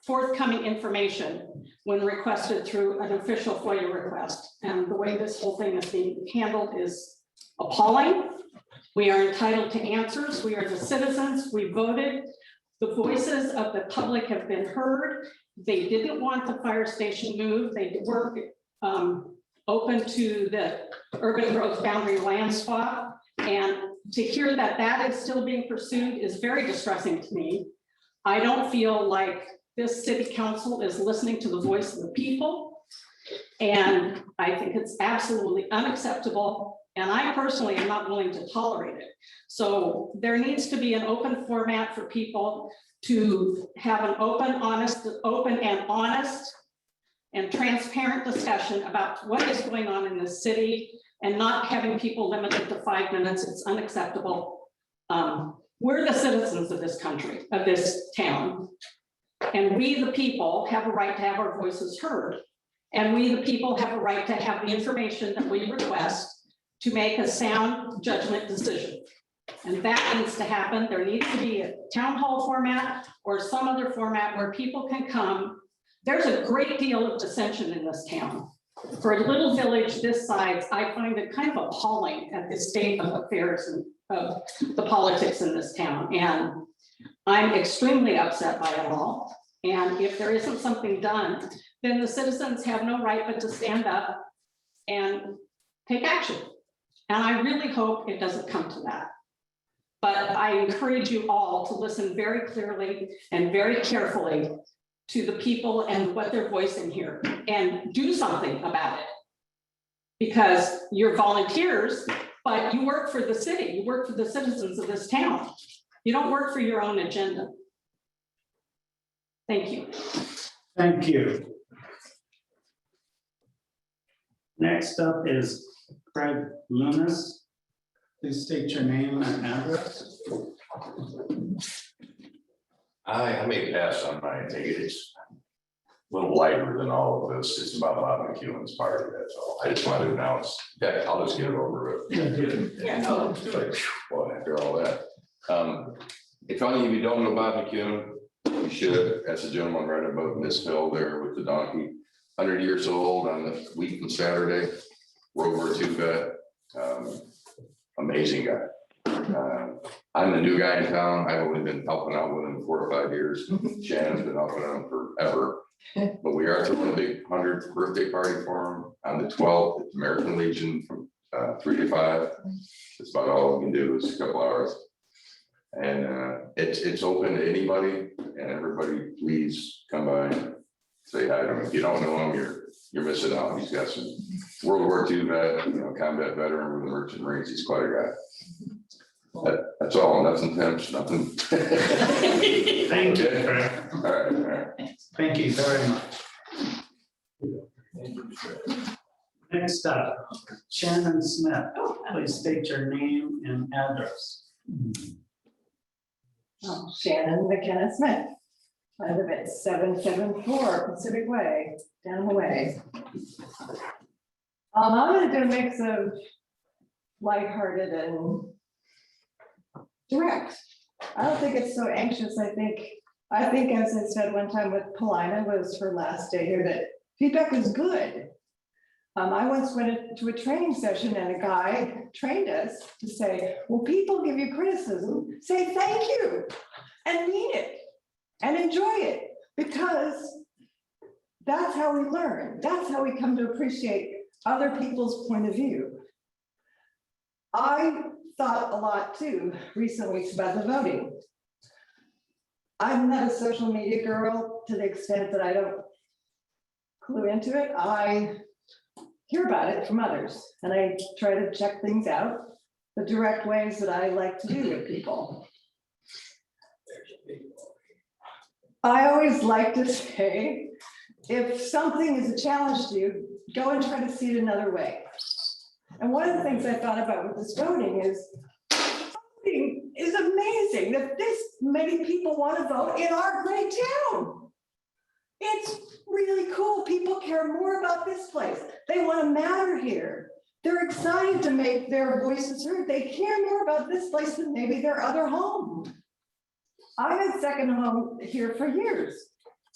forthcoming information when requested through an official FOIA request. And the way this whole thing is being handled is appalling. We are entitled to answers. We are the citizens. We voted. The voices of the public have been heard. They didn't want the fire station moved. They were open to the urban growth boundary land swap. And to hear that that is still being pursued is very distressing to me. I don't feel like this city council is listening to the voice of the people. And I think it's absolutely unacceptable. And I personally am not willing to tolerate it. So there needs to be an open format for people to have an open and honest and transparent discussion about what is going on in this city and not having people limited to 5 minutes. It's unacceptable. We're the citizens of this country, of this town. And we, the people, have a right to have our voices heard. And we, the people, have a right to have the information that we request to make a sound judgment decision. And that needs to happen. There needs to be a town hall format or some other format where people can come. There's a great deal of dissension in this town. For a little village this size, I find it kind of appalling at the state of affairs and of the politics in this town. And I'm extremely upset by it all. And if there isn't something done, then the citizens have no right but to stand up and take action. And I really hope it doesn't come to that. But I encourage you all to listen very clearly and very carefully to the people and what they're voicing here and do something about it. Because you're volunteers, but you work for the city, you work for the citizens of this town. You don't work for your own agenda. Thank you. Thank you. Next up is Craig Lunas. Please state your name and address. I may pass on mine. I think it's a little lighter than all of this. It's about Bob McEwen's party, that's all. I just want to announce that. I'll just get it over with. Yeah. Oh, it's like, well, after all that. If any of you don't know Bob McEwen, you should. That's a gentleman right above Miss Hill there with the donkey. 100 years old on the week from Saturday. World War II vet. Amazing guy. I'm the new guy in town. I've only been helping out with him 4 or 5 years. Shannon's been helping out forever. But we are throwing a big 100th birthday party for him on the 12th at the American Legion from 3 to 5. That's about all we can do is a couple hours. And it's open to anybody and everybody, please come by and say hi to him. If you don't know him, you're missing out. He's got some World War II vet, combat veteran with the Merchant Marines. He's quite a guy. That's all. Nothing tense, nothing. Thank you. Okay. All right. Thank you very much. Next up, Shannon Smith. Please state your name and address. Shannon McKenna Smith. I live at 774 Pacific Way, down the way. I'm gonna do a mix of lighthearted and direct. I don't think it's so anxious. I think as I said one time with Paulina, was her last day here, that feedback is good. I once went to a training session and a guy trained us to say, well, people give you criticism, say thank you and mean it and enjoy it, because that's how we learn. That's how we come to appreciate other people's point of view. I thought a lot too recent weeks about the voting. I'm not a social media girl to the extent that I don't clue into it. I hear about it from others and I try to check things out the direct ways that I like to do with people. I always like to say, if something is a challenge to you, go and try to see it another way. And one of the things I thought about with this voting is, voting is amazing that this many people want to vote in our great town. It's really cool. People care more about this place. They want to matter here. They're excited to make their voices heard. They care more about this place than maybe their other home. I had second home here for years.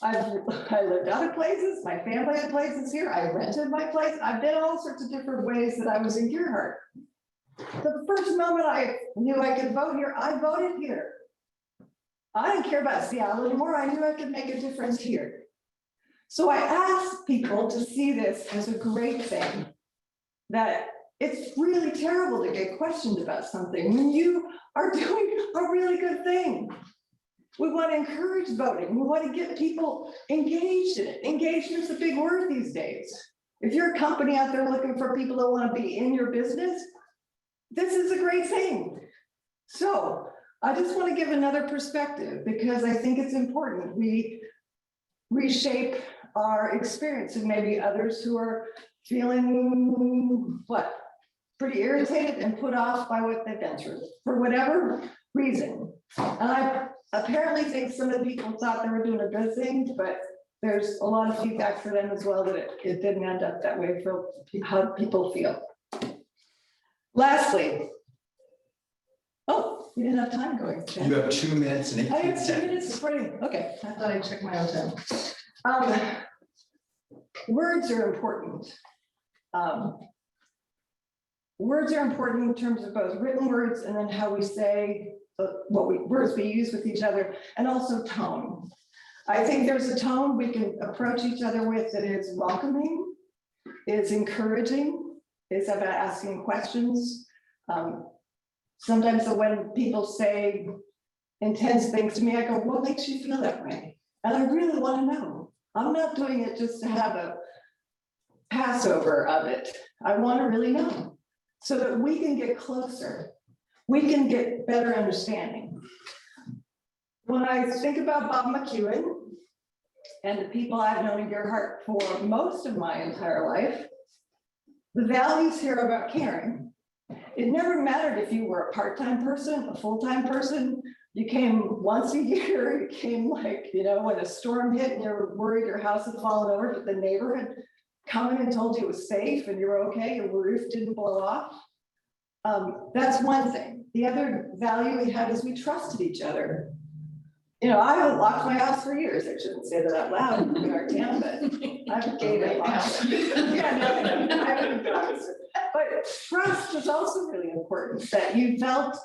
I lived other places. My family had places here. I rented my place. I've been all sorts of different ways that I was in Gerhardt. The first moment I knew I could vote here, I voted here. I didn't care about Seattle anymore. I knew I could make a difference here. So I asked people to see this as a great thing, that it's really terrible to get questioned about something when you are doing a really good thing. We want to encourage voting. We want to get people engaged in it. Engagement's a big word these days. If you're a company out there looking for people that want to be in your business, this is a great thing. So I just want to give another perspective because I think it's important. We reshape our experience and maybe others who are feeling what? Pretty irritated and put off by what they've been through for whatever reason. And I apparently think some of the people thought they were doing a good thing, but there's a lot of feedback for them as well that it didn't end up that way for how people feel. Lastly, oh, we didn't have time going. You have 2 minutes and I 18 have 2 seconds. minutes before you, okay, I thought I'd check my own time. Words are important. Words are important in terms of both written words and then how we say words we use with each other, and also tone. I think there's a tone we can approach each other with that is welcoming, is encouraging, is about asking questions. Sometimes when people say intense things to me, I go, what makes you feel that way? And I really want to know. I'm not doing it just to have a Passover of it. I want to really know so that we can get closer. We can get better understanding. When I think about Bob McEwen and the people I've known in Gerhart for most of my entire life, the values here about caring. It never mattered if you were a part-time person, a full-time person. You came once a year, you came like, when a storm hit and you're worried your house had fallen over, but the neighbor had come in and told you it was safe and you were okay, your roof didn't blow off. That's one thing. The other value we had is we trusted each other. I haven't locked my house for years. I shouldn't say that out loud in our town, but I've gave it locked. Yeah, no, I haven't done it. But trust is also really important, that you felt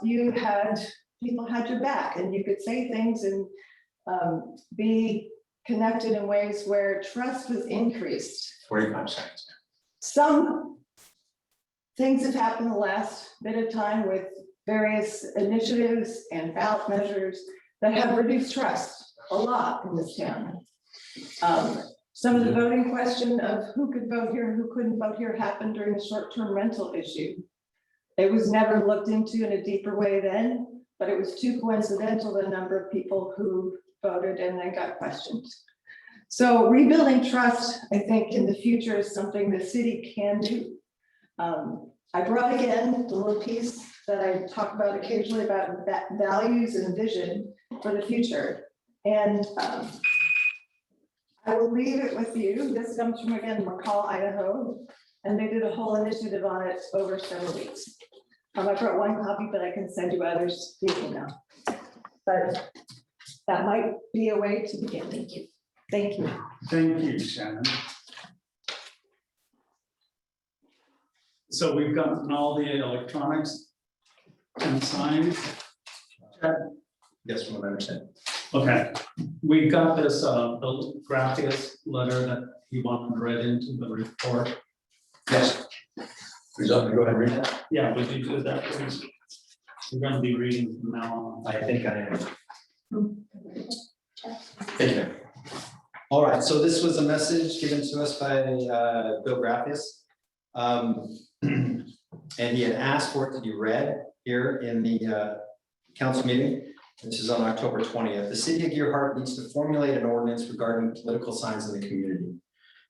people had your back and you could say things and be connected in ways where trust was increased. 45 seconds. Some things have happened the last bit of time with various initiatives and ballot measures that have reduced trust a lot in this town. Some of the voting question of who could vote here and who couldn't vote here happened during the short-term rental issue. It was never looked into in a deeper way then, but it was too coincidental the number of people who voted and then got questioned. So rebuilding trust, I think, in the future is something the city can do. I brought again the little piece that I talk about occasionally about values and vision for the future. And I will leave it with you. This comes from, again, McCall, Idaho, and they did a whole initiative on it over several weeks. I brought one copy, but I can send you others, you can know. But that might be a way to begin. Thank you. Thank you. Thank you, Shannon. So we've gotten all the electronics and signs. Yes, from what I understand. Okay, we got this, the Graphius letter that he wanted read into the report. Yes. Who's up? Go ahead and read that. Yeah, would you do that, please? We're gonna be reading from now on. I think I am. Thank you. All right, so this was a message given to us by Bill Graphius. And he had asked for it to be read here in the council meeting. This is on October 20th. The city of Gerhart needs to formulate an ordinance regarding political signs in the community.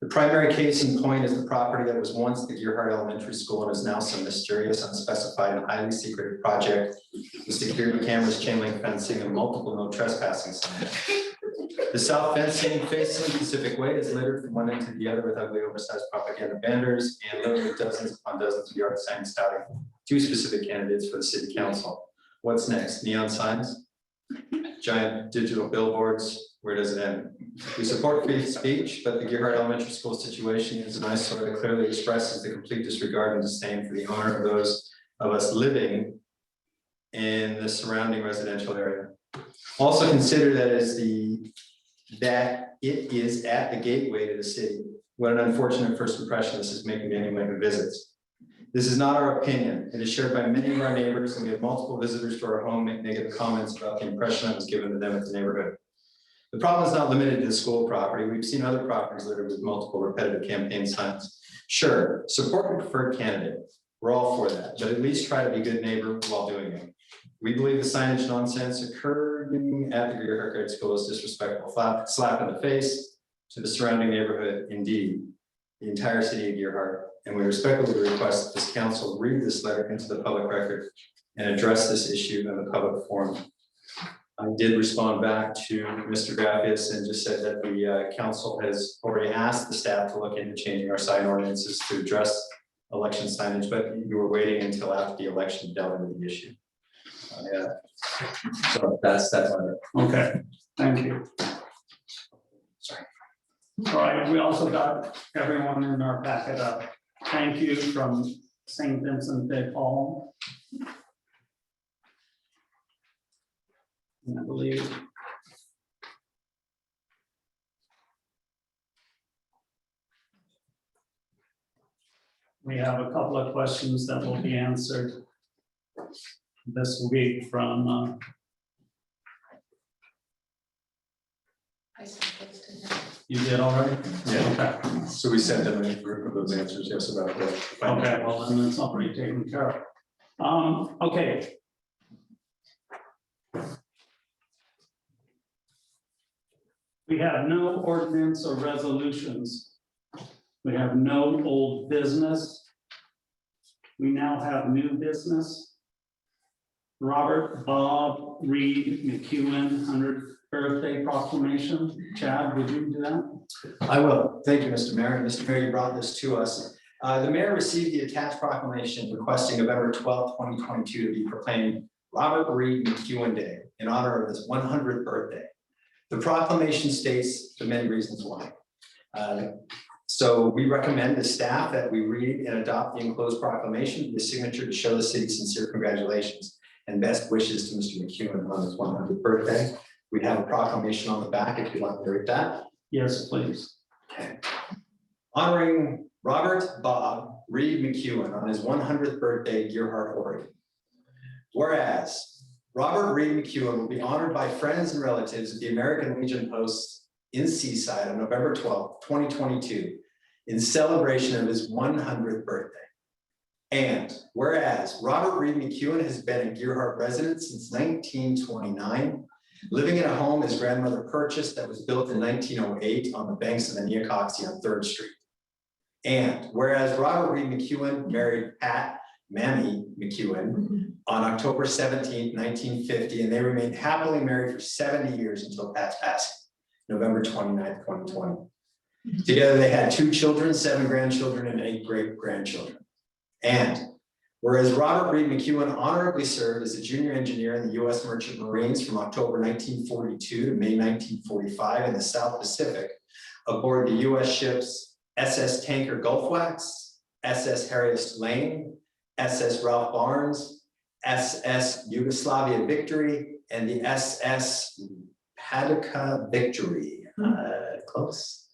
The primary case in point is the property that was once the Gerhart Elementary School and is now some mysterious, unspecified, and highly secretive project with security cameras, chain link fencing, and multiple no trespassing signs. The south fencing facing Pacific Way is littered from one end to the other with ugly oversized propaganda banners and literally dozens upon dozens of yard signs touting two specific candidates for the city council. What's next? Neon signs? Giant digital billboards? Where does it end? We support free speech, but the Gerhart Elementary School situation is an eyesore that clearly expresses the complete disregard and disdain for the honor of those of us living in the surrounding residential area. Also consider that it is at the gateway to the city. What an unfortunate first impression this is making to anyone who visits. This is not our opinion. It is shared by many of our neighbors, and we have multiple visitors to our home make negative comments about the impression that was given to them at the neighborhood. The problem is not limited to the school property. We've seen other properties littered with multiple repetitive campaign signs. Sure, support your preferred candidate. We're all for that, but at least try to be a good neighbor while doing it. We believe the signage nonsense occurring at the Greer Grade School is disrespectful, slap in the face to the surrounding neighborhood, indeed, the entire city of Gearhart. And we respectfully request that this council read this letter into the public record and address this issue in the public forum. I did respond back to Mr. Graffius and just said that the council has already asked the staff to look into changing our sign ordinances to address election signage, but you were waiting until after the election to delve into the issue. Yeah. So that's my. Okay, thank you. Sorry. All right, we also got everyone in our packet up. Thank you from St. Vincent de Paul. And I believe we have a couple of questions that will be answered this week from you did already? Yeah. Okay. So we sent them a group of those answers, yes, about that. Okay, well, then it's already taken care of. Okay. We have no ordinance or resolutions. We have no old business. We now have new business. Robert Bob Reed McEwen 100th birthday proclamation. Chad, would you do that? I will. Thank you, Mr. Mayor. Mr. Mayor, you brought this to us. The mayor received the attached proclamation requesting November 12th, 2022 to be proclaimed Robert Reed McEwen Day in honor of his 100th birthday. The proclamation states the many reasons why. So we recommend the staff that we read and adopt the enclosed proclamation, the signature to show the city's sincere congratulations and best wishes to Mr. McEwen on his 100th birthday. We have a proclamation on the back if you'd like to read that. Yes, please. Okay. Honoring Robert Bob Reed McEwen on his 100th birthday, Gearhart, Oregon. Whereas Robert Reed McEwen will be honored by friends and relatives at the American Legion Post in Seaside on November 12th, 2022, in celebration of his 100th birthday. And whereas Robert Reed McEwen has been a Gearhart resident since 1929, living in a home his grandmother purchased that was built in 1908 on the banks of the Neocoxie on 3rd Street. And whereas Robert Reed McEwen married Pat Mammy McEwen on October 17, 1950, and they remained happily married for 70 years until Pat's passing, November 29th, 2020. Together they had 2 children, 7 grandchildren, and 8 great-grandchildren. And whereas Robert Reed McEwen honorably served as a junior engineer in the U.S. Merchant Marines from October 1942 to May 1945 in the South Pacific aboard the U.S. ships SS Tanker Gulfwax, SS Harriet Lane, SS Ralph Barnes, SS Yugoslavia Victory, and the SS Paducah Victory. Close.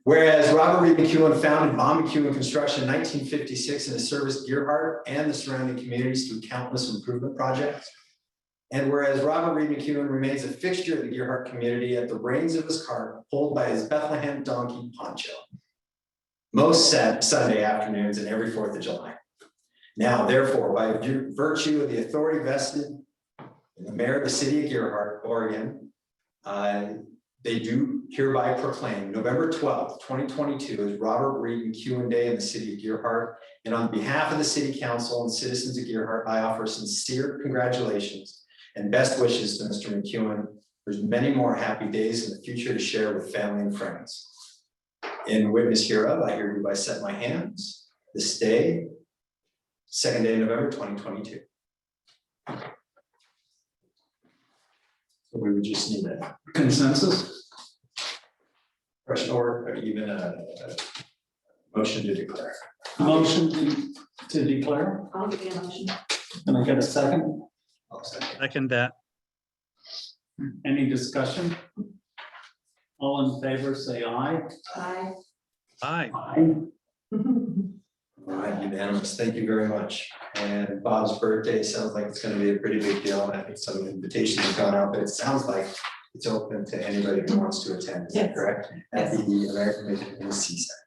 Whereas Robert Reed McEwen founded Bob McEwen Construction in 1956 and has serviced Gearhart and the surrounding communities through countless improvement projects. And whereas Robert Reed McEwen remains a fixture of the Gearhart community at the reins of his cart, pulled by his Bethlehem donkey Poncho, most Sunday afternoons and every 4th of July. Now, therefore, by virtue of the authority vested in the mayor of the city of Gearhart, Oregon, they do hereby proclaim November 12th, 2022 as Robert Reed McEwen Day in the city of Gearhart. And on behalf of the city council and citizens of Gearhart, I offer sincere congratulations and best wishes to Mr. McEwen. There's many more happy days in the future to share with family and friends. In witness hereof, I hereby set my hands this day, 2nd day of November, 2022. So we would just need a Consensus? question or even a motion to declare. Motion to declare? I'll give you a motion. Can I get a second? I'll second. Second that. Any discussion? All in favor, say aye. Aye. Aye. Aye. All All right, unanimous. Thank you very much. And Bob's birthday sounds like it's gonna be a pretty big deal. And I think some invitations have gone out, but it sounds like it's open to anybody who wants to attend. Is that Yes. correct? At the American Legion in Seaside.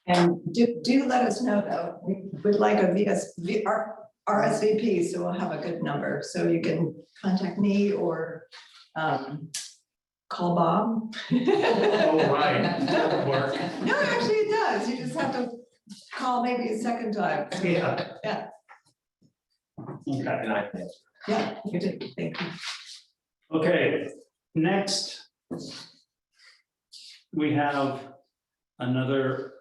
And do let us know though, we would like a RSVP, so we'll have a good number, so you can contact me or call Bob. Oh, right, that'll work. No, actually it does, you just have to call maybe a second time. Yeah. Yeah, Okay. And I, yeah, you did, thank you. Okay, next. We have another,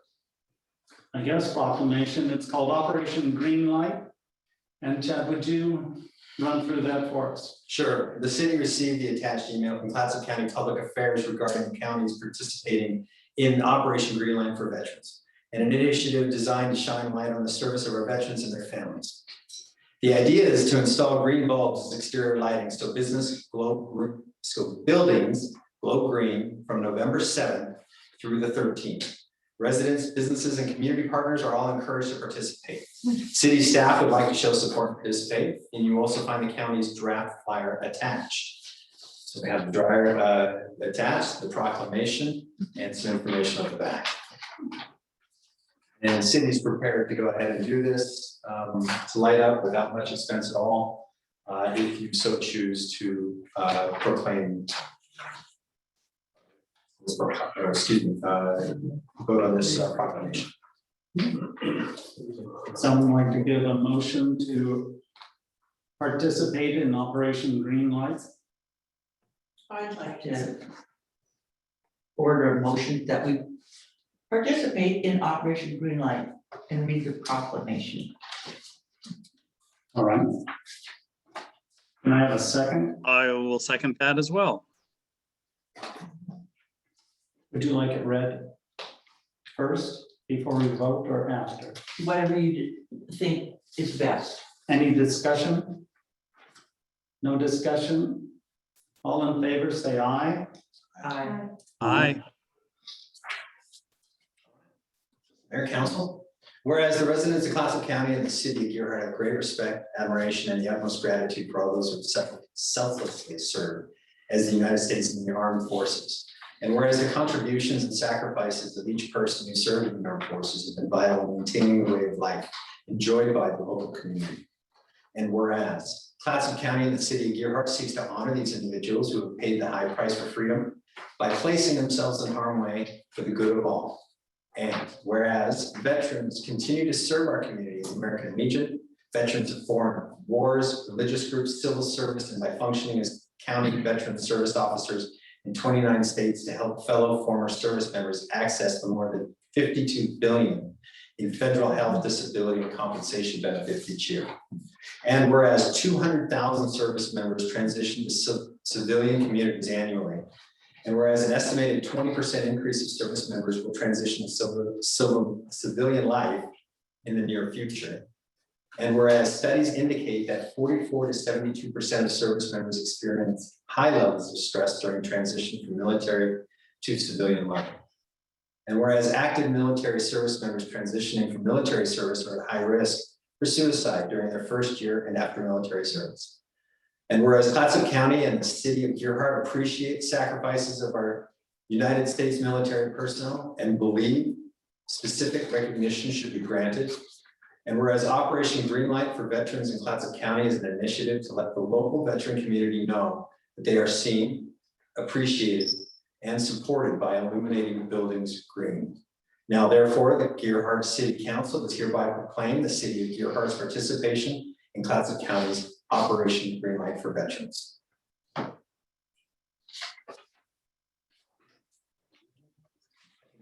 I guess, proclamation. It's called Operation Greenlight. And Chad, would you run through that for us? sure. The city received the attached email from Clatsop County Public Affairs regarding the counties participating in Operation Greenlight for Veterans, and an initiative designed to shine light on the service of our veterans and their families. The idea is to install green bulbs as exterior lighting so buildings glow green from November 7th through the 13th. Residents, businesses, and community partners are all encouraged to participate. City staff would like to show support and participate, and you also find the county's draft flyer attached. So we have the dryer attached, the proclamation, and some information on the back. And the city's prepared to go ahead and do this to light up without much expense at all, if you so choose to proclaim. Or excuse me, vote on this proclamation. Someone like to give a motion to participate in Operation Greenlight? I'd like to order a motion that we participate in Operation Greenlight and read the proclamation. All right. Can I have a second? I will second that as well. Would you like it read first before we vote or after? Whatever you think is best. Any discussion? No discussion? All in favor, say aye. Aye. Aye. Mayor, council, whereas the residents of Clatsop County and the city of Gearhart have great respect, admiration, and the utmost gratitude for all those who have selflessly served as the United States in the armed forces. And whereas the contributions and sacrifices of each person who served in the armed forces have been vital in maintaining the way of life enjoyed by the local community. And whereas Clatsop County and the city of Gearhart seeks to honor these individuals who have paid the high price for freedom by placing themselves in harm's way for the good of all. And whereas veterans continue to serve our community as American Legion, veterans of foreign wars, religious groups, civil service, and by functioning as county veteran service officers in 29 states to help fellow former service members access the more than $52 billion in federal health, disability, and compensation benefits each year. And whereas 200,000 service members transition to civilian communities annually, and whereas an estimated 20% increase of service members will transition to civilian life in the near future. And whereas studies indicate that 44 to 72% of service members experience high levels of stress during transition from military to civilian life. And whereas active military service members transitioning from military service are at high risk for suicide during their first year and after military service. And whereas Clatsop County and the city of Gearhart appreciate sacrifices of our United States military personnel and believe specific recognition should be granted. And whereas Operation Greenlight for Veterans in Clatsop County is an initiative to let the local veteran community know that they are seen, appreciated, and supported by illuminating the buildings green. Now, therefore, the Gearhart City Council does hereby proclaim the city of Gearhart's participation in Clatsop County's Operation Greenlight for Veterans.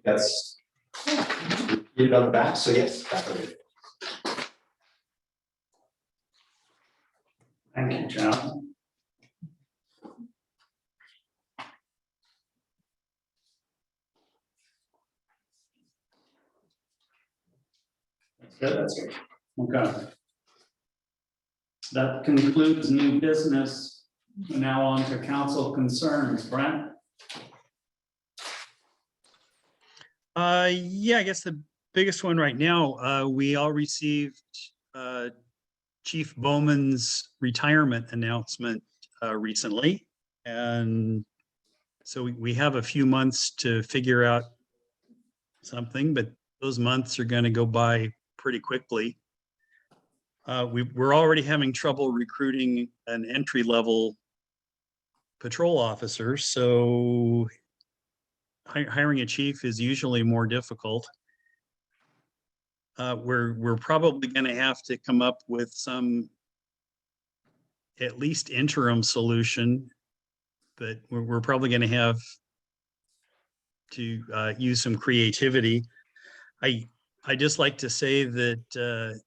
That's it on the back, so yes, back over. Thank you, John. That's good. Okay. That concludes new business. Now on to council concerns. Brent? Yeah, I guess the biggest one right now, we all received Chief Bowman's retirement announcement recently. And so we have a few months to figure out something, but those months are going to go by pretty quickly. We're already having trouble recruiting an entry-level patrol officer, so hiring a chief is usually more difficult. We're probably going to have to come up with some at least interim solution, but we're probably going to have to use some creativity. I just like to say that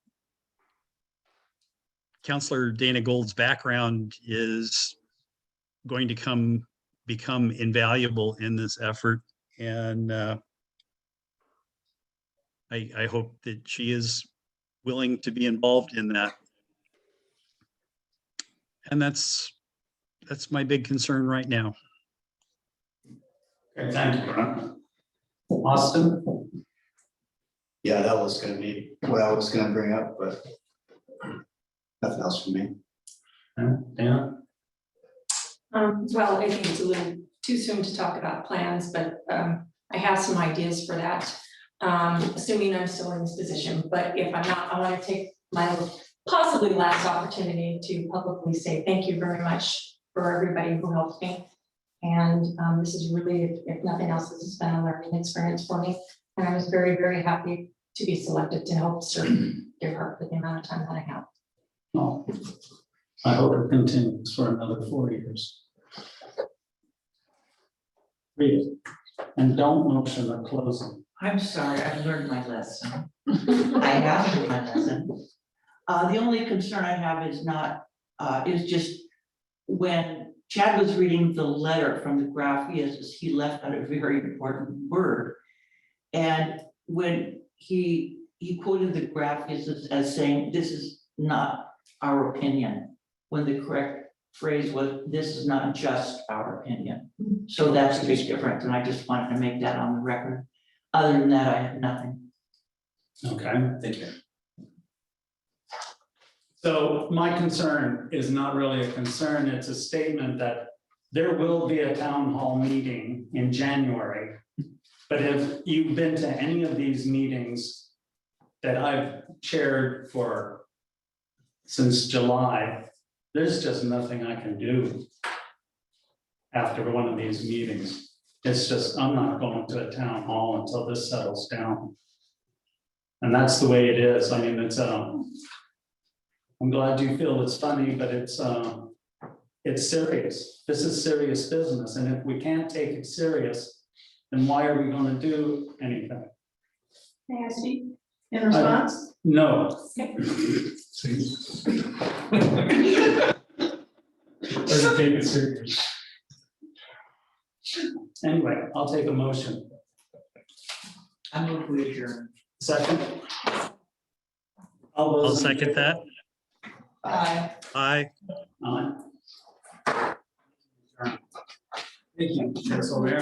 Councillor Dana Gold's background is going to become invaluable in this effort, and I hope that she is willing to be involved in that. And that's my big concern right now. Okay, thank you, Ron. Austin? Yeah, that was gonna be what I was gonna bring up, but nothing else for me. Dan? Well, I think it's a little too soon to talk about plans, but I have some ideas for that. Assuming I'm still in this position, but if I'm not, I want to take my possibly last opportunity to publicly say thank you very much for everybody who helped me. And this is really, if nothing else, this has been a learning experience for me. And I was very, very happy to be selected to help serve Gerhart for the amount of time that I have. No. I hope it continues for another 4 years. Read it. And don't motion the closing. I'm sorry, I've learned my lesson. I have learned my lesson. The only concern I have is not, is just when Chad was reading the letter from the graphias, he left out a very important word. And when he quoted the graphias as saying, this is not our opinion, when the correct phrase was, this is not just our opinion. So that's a big difference, and I just wanted to make that on the record. Other than that, I have nothing. Okay, thank you. So my concern is not really a concern, it's a statement that there will be a town hall meeting in January. But if you've been to any of these meetings that I've chaired for since July, there's just nothing I can do after one of these meetings. It's just, I'm not going to a town hall until this settles down. And that's the way it is. I mean, it's, I'm glad you feel it's funny, but it's serious. This is serious business. And if we can't take it serious, then why are we going to do anything? May I speak in response? No. Doesn't take it serious. Anyway, I'll take a motion. I move we adjourn. Second? I'll second that. Aye. Aye. Aye. Thank you, Council Mayor.